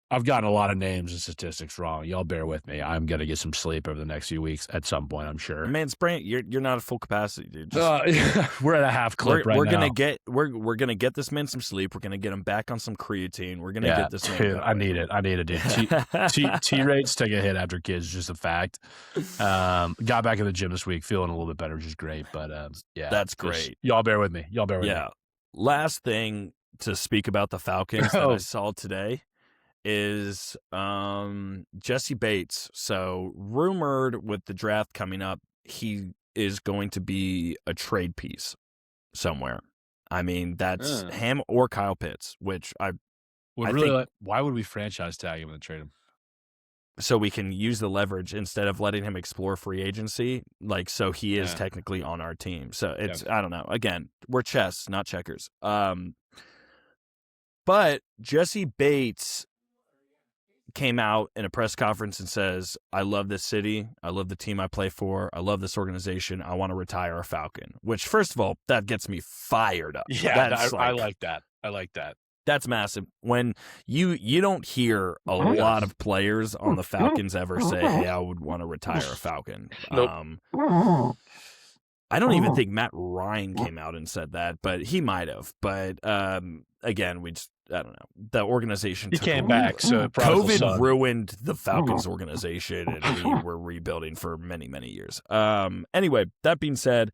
I've gotten a lot of names and statistics wrong. Y'all bear with me. I'm gonna get some sleep over the next few weeks at some point. I'm sure. Man, Sprint, you're not at full capacity, dude. We're at a half clip we're now. We're gonna get this man some sleep. We're gonna get him back on some creatine. We're gonna get this man. Dude, I need it, dude. T rates take a hit after kids, just a fact. Got back in the gym this week, feeling a little bit better, which is great. But yeah, that's great. Y'all bear with me. Yeah. Last thing to speak about the Falcons that I saw today is Jesse Bates. So rumored with the draft coming up, he is going to be a trade piece somewhere. I mean, that's him or Kyle Pitts, which I think, why would we franchise tag him and trade him? So we can use the leverage instead of letting him explore free agency. Like, so he is technically on our team. So it's, I don't know. Again, we're chess, not checkers. But Jesse Bates came out in a press conference and says, I love this city. I love the team I play for. I love this organization. I want to retire a Falcon, which first of all, that gets me fired up. Yeah, I like that. I like that. That's massive. When you don't hear a lot of players on the Falcons ever say, hey, I would want to retire a Falcon. Nope. I don't even think Matt Ryan came out and said that, but he might have. But again, I don't know. The organization He came back, so COVID ruined the Falcons organization, and we were rebuilding for many, many years. Anyway, that being said,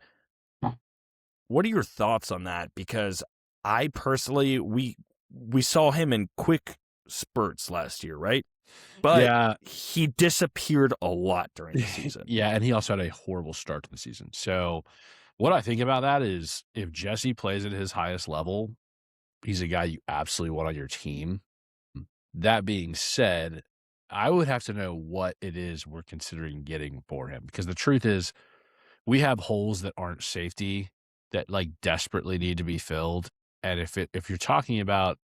what are your thoughts on that? Because I personally, we saw him in quick spurts last year, right? But he disappeared a lot during the season. Yeah, and he also had a horrible start to the season. So what I think about that is if Jesse plays at his highest level, he's a guy you absolutely want on your team. That being said, I would have to know what it is we're considering getting for him, because the truth is we have holes that aren't safety that like desperately need to be filled. And if you're talking about,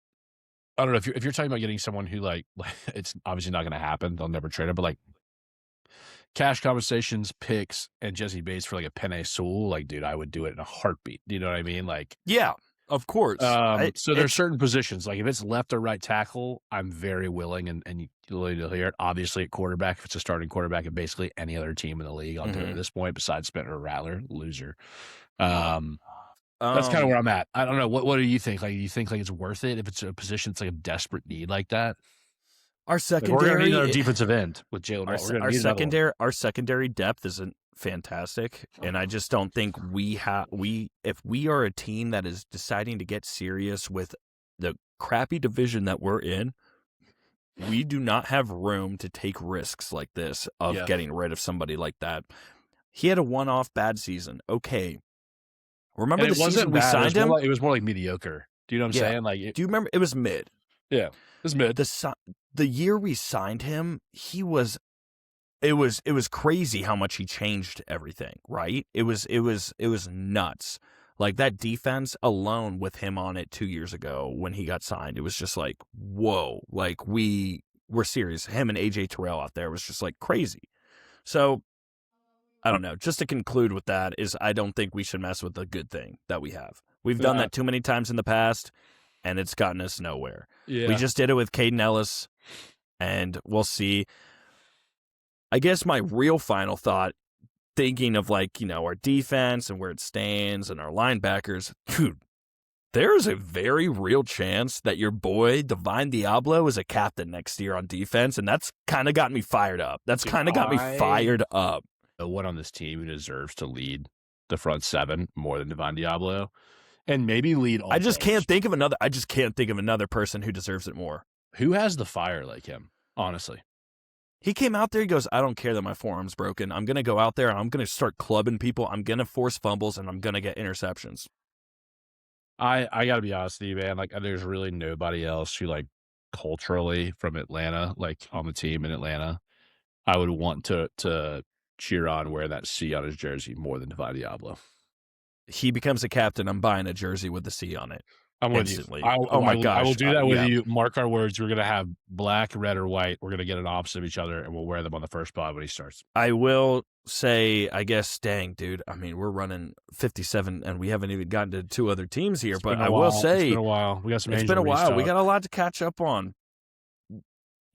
I don't know, if you're talking about getting someone who like it's obviously not going to happen, they'll never trade him, but like cash compensations, picks, and Jesse Bates for like a Penei Sewell, like, dude, I would do it in a heartbeat. Do you know what I mean? Like, yeah, of course. So there's certain positions, like if it's left or right tackle, I'm very willing and you'll hear it. Obviously at quarterback, if it's a starting quarterback at basically any other team in the league, I'll do it at this point besides Spenter or Rattler, loser. That's kind of where I'm at. I don't know. What do you think? Like, do you think like it's worth it if it's a position that's like a desperate need like that? Our secondary, we're going to need another defensive end with Jalen. Our secondary depth isn't fantastic, and I just don't think if we are a team that is deciding to get serious with the crappy division that we're in, we do not have room to take risks like this of getting rid of somebody like that. He had a one-off bad season. Okay. Remember the season we signed him? It was more like mediocre. Do you know what I'm saying? Like, do you remember? It was mid. Yeah, it was mid. The year we signed him, it was crazy how much he changed everything. Right? It was nuts. Like that defense alone with him on it 2 years ago when he got signed, it was just like, whoa! Like we were serious. Him and AJ Terrell out there was just like crazy. So. I don't know. Just to conclude with that is I don't think we should mess with the good thing that we have. We've done that too many times in the past, and it's gotten us nowhere. Yeah. We just did it with Caden Ellis, and we'll see. I guess my real final thought, thinking of like, our defense and where it stands and our linebackers, dude, there is a very real chance that your boy, Divine Diablo, is a captain next year on defense, and that's kind of got me fired up. One on this team who deserves to lead the front seven more than Divine Diablo, and maybe lead all. I just can't think of another person who deserves it more. Who has the fire like him? Honestly, he came out there. He goes, "I don't care that my forearm's broken. I'm gonna go out there and I'm gonna start clubbing people. I'm gonna force fumbles and I'm gonna get interceptions." I gotta be honest with you, man. Like, there's really nobody else who like culturally from Atlanta, like on the team in Atlanta, I would want to cheer on wearing that C on his jersey more than Divine Diablo. He becomes a captain. I'm buying a jersey with the C on it. I'm with you. Oh my gosh. I will do that with you. Mark our words. We're going to have black, red, or white. We're going to get an opposite of each other, and we'll wear them on the first pod when he starts. I will say, I guess, dang, dude. I mean, we're running 57, and we haven't even gotten to 2 other teams here. But I will say, it's been a while. We got some. It's been a while. We got a lot to catch up on.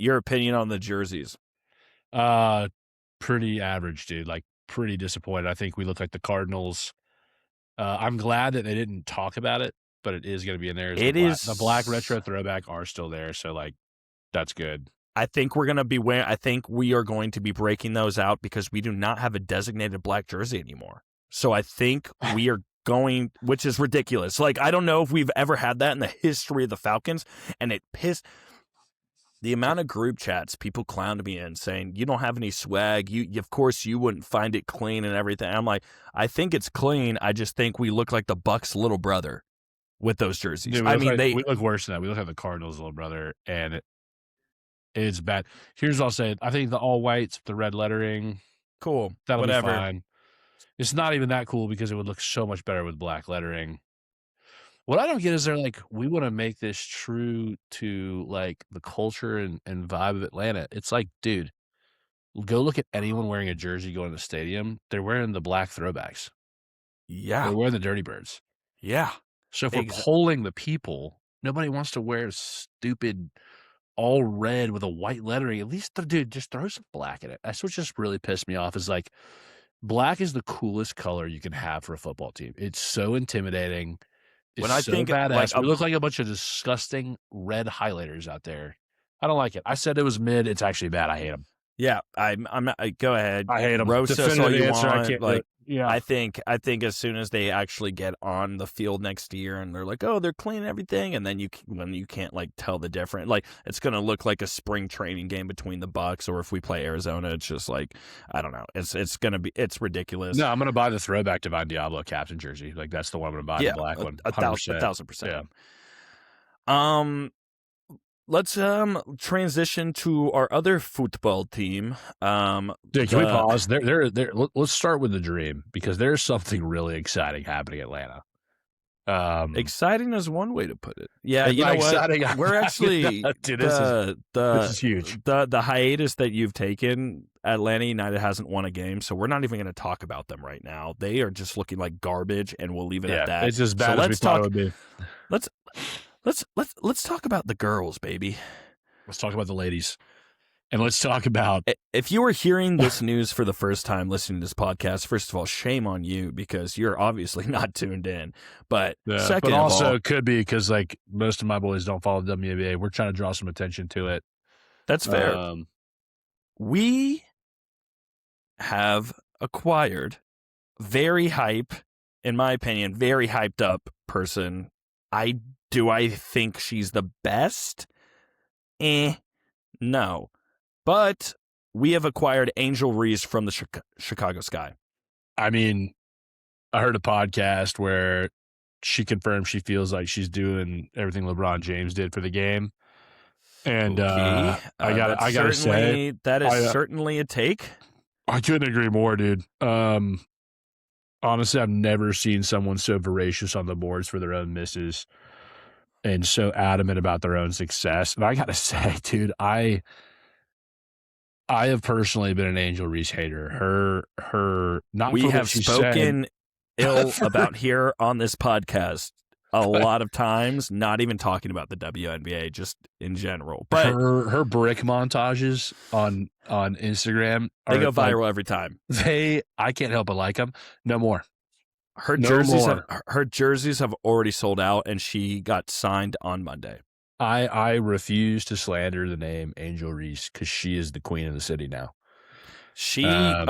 Your opinion on the jerseys? Pretty average, dude. Like, pretty disappointed. I think we look like the Cardinals. I'm glad that they didn't talk about it, but it is going to be in there. The black retro throwback are still there, so like that's good. I think we're going to be I think we are going to be breaking those out because we do not have a designated black jersey anymore. So I think we are going, which is ridiculous. Like, I don't know if we've ever had that in the history of the Falcons, and it pissed. The amount of group chats people clowned me in saying, you don't have any swag. Of course, you wouldn't find it clean and everything. I'm like, I think it's clean. I just think we look like the Bucks' little brother with those jerseys. Dude, we look worse than that. We look like the Cardinals' little brother, and it's bad. Here's what I'll say. I think the all whites, the red lettering, cool. That'll be fine. It's not even that cool because it would look so much better with black lettering. What I don't get is they're like, we want to make this true to like the culture and vibe of Atlanta. It's like, dude, go look at anyone wearing a jersey going to the stadium. They're wearing the black throwbacks. Yeah. They're wearing the dirty birds. Yeah. So if we're polling the people, nobody wants to wear stupid all red with a white lettering. At least, dude, just throw some black in it. That's what just really pissed me off is like, Black is the coolest color you can have for a football team. It's so intimidating. It's When I so think badass. We look like a bunch of disgusting red highlighters out there. I don't like it. I said it was mid. It's actually bad. I hate them. yeah, I'm not, go ahead. I hate them. Roast us all Definitive you answer. I want. can't do Like, it. Yeah. I think as soon as they actually get on the field next year and they're like, oh, they're cleaning everything, and then when you can't like tell the difference, like it's gonna look like a spring training game between the Bucks, or if we play Arizona, it's just like I don't know, it's ridiculous. No, I'm gonna buy the throwback Divine Diablo captain jersey. Like that's the one I'm gonna buy. Yeah, the black one. 1,000%. Yeah. Let's transition to our other football team. Dude, can we pause? Let's start with the dream, because there's something really exciting happening in Atlanta. Exciting is one way to put it. Yeah, you know exciting, what? We're actually dude, this is huge. The hiatus that you've taken, Atlanta United hasn't won a game, so we're not even going to talk about them right now. They are just looking like garbage, and we'll leave it at that. It's as bad as we thought it would be. Let's talk about the girls, baby. Let's talk about the ladies. And let's talk about... If you are hearing this news for the first time listening to this podcast, first of all, shame on you, because you're obviously not tuned in. But second but also of all, it could be because like most of my boys don't follow the WNBA. We're trying to draw some attention to it. That's fair. We have acquired very hype, in my opinion, very hyped up person. Do I think she's the best? No. But we have acquired Angel Reese from the Chicago Sky. I mean, I heard a podcast where she confirmed she feels like she's doing everything LeBron James did for the game. And okay. I gotta say, that is certainly a take. I couldn't agree more, dude. Honestly, I've never seen someone so voracious on the boards for their own misses and so adamant about their own success. And I gotta say, dude, I have personally been an Angel Reese hater. Her not. We have spoken ill about here on this podcast a lot of times, not even talking about the WNBA, just in general. But her brick montages on Instagram, they go viral every time. I can't help but like them. No more. Her jerseys have already sold out, and she got signed on Monday. I refuse to slander the name Angel Reese because she is the queen of the city now. She's our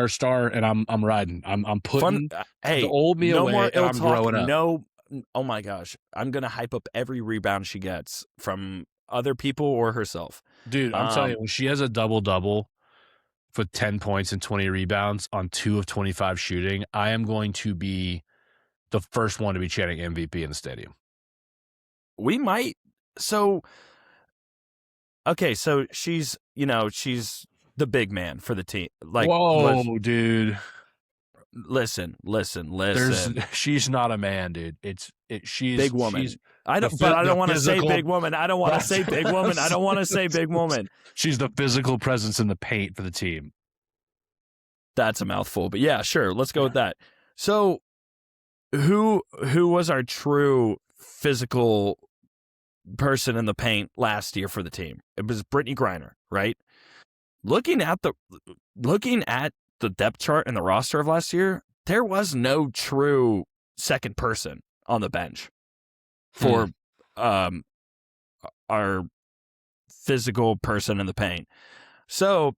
star, and I'm riding. I'm putting the old me no away, more and I'm growing up. No, oh my gosh, I'm gonna hype up every rebound she gets from other people or herself, dude. I'm telling you, when she has a double with 10 points and 20 rebounds on 2 of 25 shooting, I am going to be the first one to be chanting MVP in the stadium. We might. So, okay, so she's the big man for the team. Like, whoa, dude. Listen. She's not a man, dude. She's big woman. I don't want to say big woman. I don't want to say big woman. I don't want to say big woman. She's the physical presence in the paint for the team. That's a mouthful, but yeah, sure. Let's go with that. So, who was our true physical person in the paint last year for the team? It was Brittany Griner, right? Looking at the depth chart and the roster of last year, there was no true second person on the bench for our physical person in the paint. So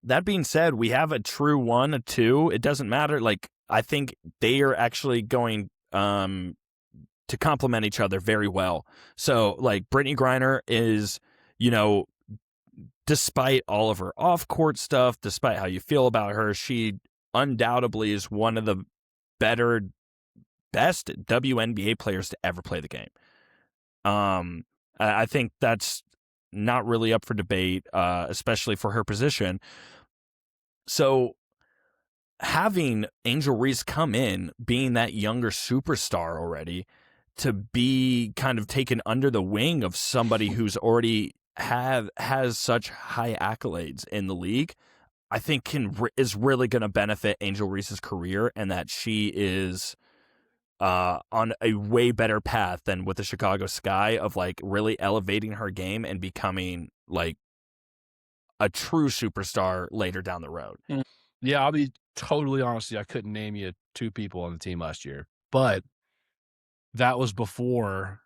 that being said, we have a true 1, a 2. It doesn't matter. Like, I think they are actually going to complement each other very well. So, like, Brittany Griner is, despite all of her off-court stuff, despite how you feel about her, she undoubtedly is one of the best WNBA players to ever play the game. I think that's not really up for debate, especially for her position. So having Angel Reese come in, being that younger superstar already, to be kind of taken under the wing of somebody who's already has such high accolades in the league, I think is really going to benefit Angel Reese's career, and that she is on a way better path than with the Chicago Sky of like really elevating her game and becoming like a true superstar later down the road. Yeah, I'll be totally honest with you. I couldn't name you 2 people on the team last year, but that was before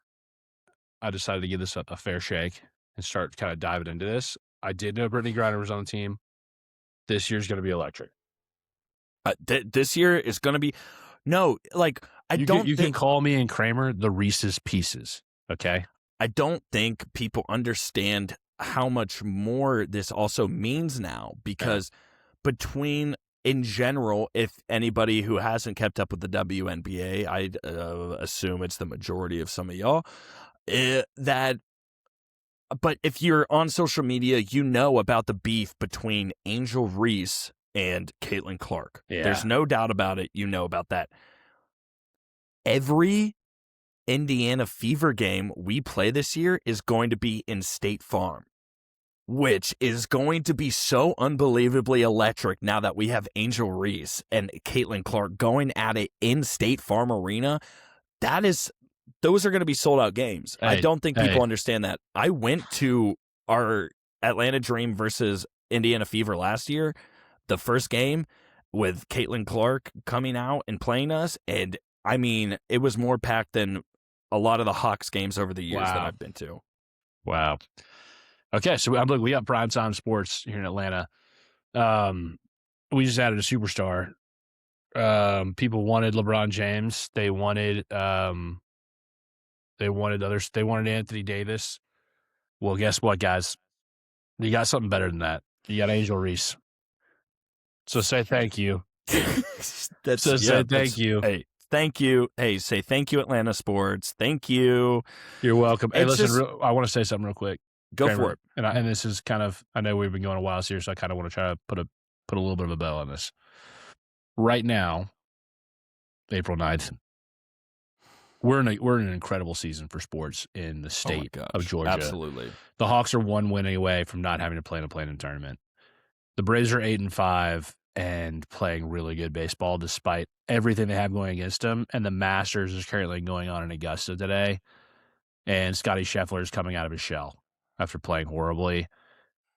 I decided to give this a fair shake and start kind of diving into this. I did know Brittany Griner was on the team. This year's going to be electric. This year is going to be You can call me and Kramer the Reese's Pieces, okay? I don't think people understand how much more this also means now, because between, in general, if anybody who hasn't kept up with the WNBA, I assume it's the majority of some of y'all, but if you're on social media, you know about the beef between Angel Reese and Caitlin Clark. Yeah. There's no doubt about it. You know about that. Every Indiana Fever game we play this year is going to be in State Farm, which is going to be so unbelievably electric now that we have Angel Reese and Caitlin Clark going at it in State Farm Arena. Those are going to be sold out games. I don't think people understand that. I went to our Atlanta Dream versus Indiana Fever last year, the first game with Caitlin Clark coming out and playing us, and I mean, it was more packed than a lot of the Hawks games over the years that I've been to. Wow. Okay, so look, we got primetime sports here in Atlanta. We just added a superstar. People wanted LeBron James. They wanted others. They wanted Anthony Davis. Well, guess what, guys? You got something better than that. You got Angel Reese. So say thank you. Say thank you. Hey, thank you. Hey, say thank you, Atlanta Sports. Thank you. You're welcome. Hey, listen, I want to say something real quick. Go Kramer, for it. And this is kind of, I know we've been going a while here, so I kind of want to try to put a little bit of a bow on this. Right now, April 9th, we're in an incredible season for sports in the state of Georgia. Absolutely. The Hawks are 1 win away from not having to play in a play-in tournament. The Braves are 8-5 and playing really good baseball despite everything they have going against them. And the Masters is currently going on in Augusta today. And Scotty Scheffler is coming out of his shell after playing horribly.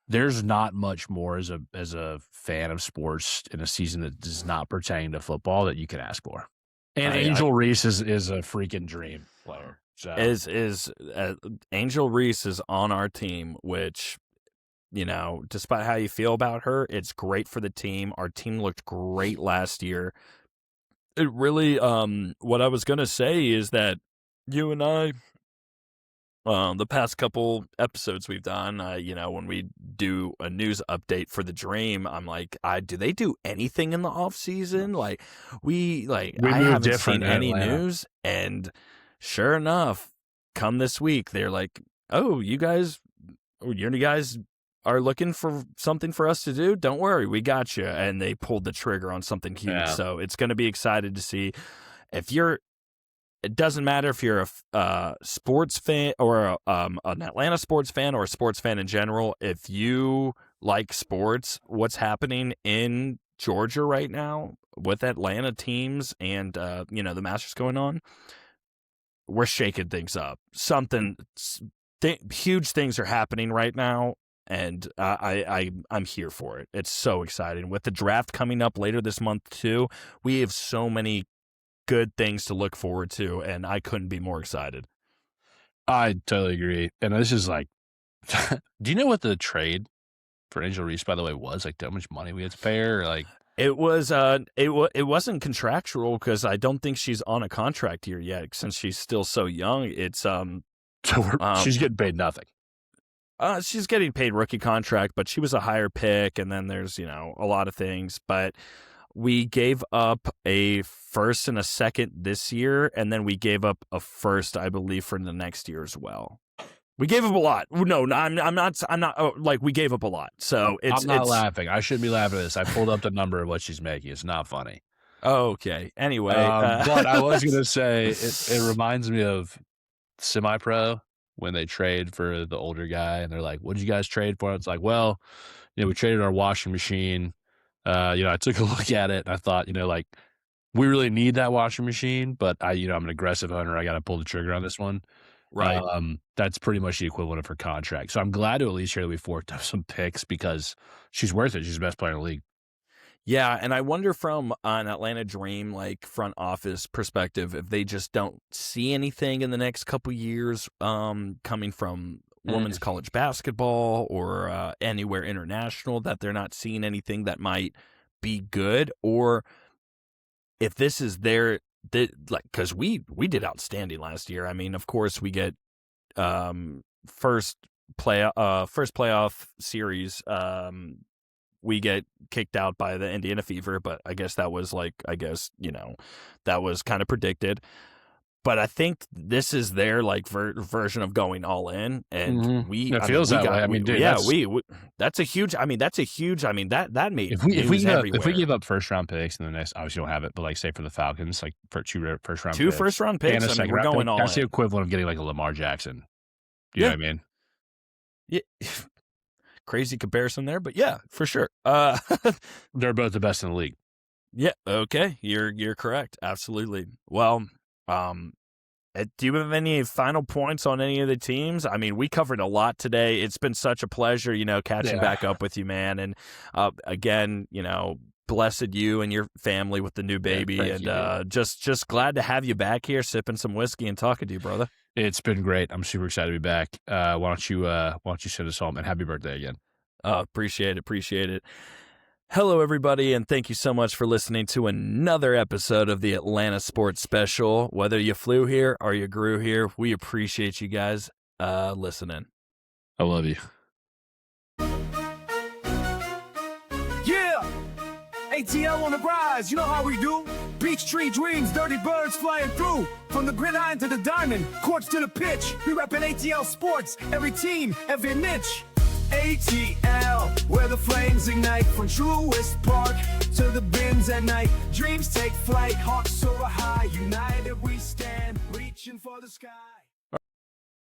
There's not much more as a fan of sports in a season that does not pertain to football that you can ask for. And Angel Reese is a freaking dream player. So Angel Reese is on our team, which, you know, despite how you feel about her, it's great for the team. Our team looked great last year. It really, what I was going to say is that you and I, the past couple episodes we've done, when we do a news update for the Dream, I'm like, do they do anything in the off season? Like I haven't seen any news, and sure enough, come this week, they're like, "Oh, you guys are looking for something for us to do? Don't worry, we got you." And they pulled the trigger on something huge. Yeah. So it's going to be excited to see. It doesn't matter if you're a sports fan or an Atlanta sports fan or a sports fan in general. If you like sports, what's happening in Georgia right now with Atlanta teams and the Masters going on, we're shaking things up. Huge things are happening right now, and I'm here for it. It's so exciting. With the draft coming up later this month too, we have so many good things to look forward to, and I couldn't be more excited. I totally agree. And this is like, do you know what the trade for Angel Reese, by the way, was? Like, how much money we had to pay her? Like, it was it wasn't contractual because I don't think she's on a contract here yet since she's still so young. It's she's getting paid nothing. She's getting paid rookie contract, but she was a higher pick, and then there's a lot of things, but we gave up a first and a second this year, and then we gave up a first, I believe, for the next year as well. We gave up a lot. No, I'm not. We gave up a lot. So I'm not laughing. I shouldn't be laughing at this. I pulled up the number of what she's making. It's not funny. Okay. Anyway, but I was gonna say it reminds me of semi-pro when they trade for the older guy, and they're like, "What did you guys trade for?" It's like, well, we traded our washing machine. I took a look at it and I thought, we really need that washing machine, but I'm an aggressive owner. I got to pull the trigger on this one. Right. That's pretty much the equivalent of her contract. So I'm glad to at least hear that we forked up some picks because she's worth it. She's the best player in the league. Yeah, and I wonder from an Atlanta Dream like front office perspective if they just don't see anything in the next couple years coming from women's college basketball or anywhere international, that they're not seeing anything that might be good, or if this is their like, because we did outstanding last year. I mean, of course we get first playoff series. We get kicked out by the Indiana Fever, but I guess that was that was kind of predicted. But I think this is their like version of going all in, and it feels that way. I mean, dude, that's a huge. I mean, that made if we give up first round picks in the next, obviously you don't have it, but like say for the Falcons, like for two first round picks, and a second we're round going all that's in. the equivalent of getting like a Lamar Jackson. You know what I mean? Yeah. Crazy comparison there, but yeah, for sure. They're both the best in the league. Yeah. Okay. You're correct. Absolutely. Well, do you have any final points on any of the teams? I mean, we covered a lot today. It's been such a pleasure, catching back up with you, man. And again, blessed you and your family with the new baby, just glad to have you back here, sipping some whiskey and talking to you, brother. It's been great. I'm super excited to be back. Why don't you send us home, and happy birthday again? Appreciate it. Hello, everybody, and thank you so much for listening to another episode of the Atlanta Sports Special. Whether you flew here or you grew here, we appreciate you guys listening. I love you. Yeah! ATL on the rise, you know how we do. Beach tree dreams, dirty birds flying through. From the gridiron to the diamond, courts to the pitch. We reppin' ATL sports, every team, every niche. ATL, where the flames ignite. From Truist Park to the bins at night. Dreams take flight, hawks soar high. United we stand, reaching for the sky.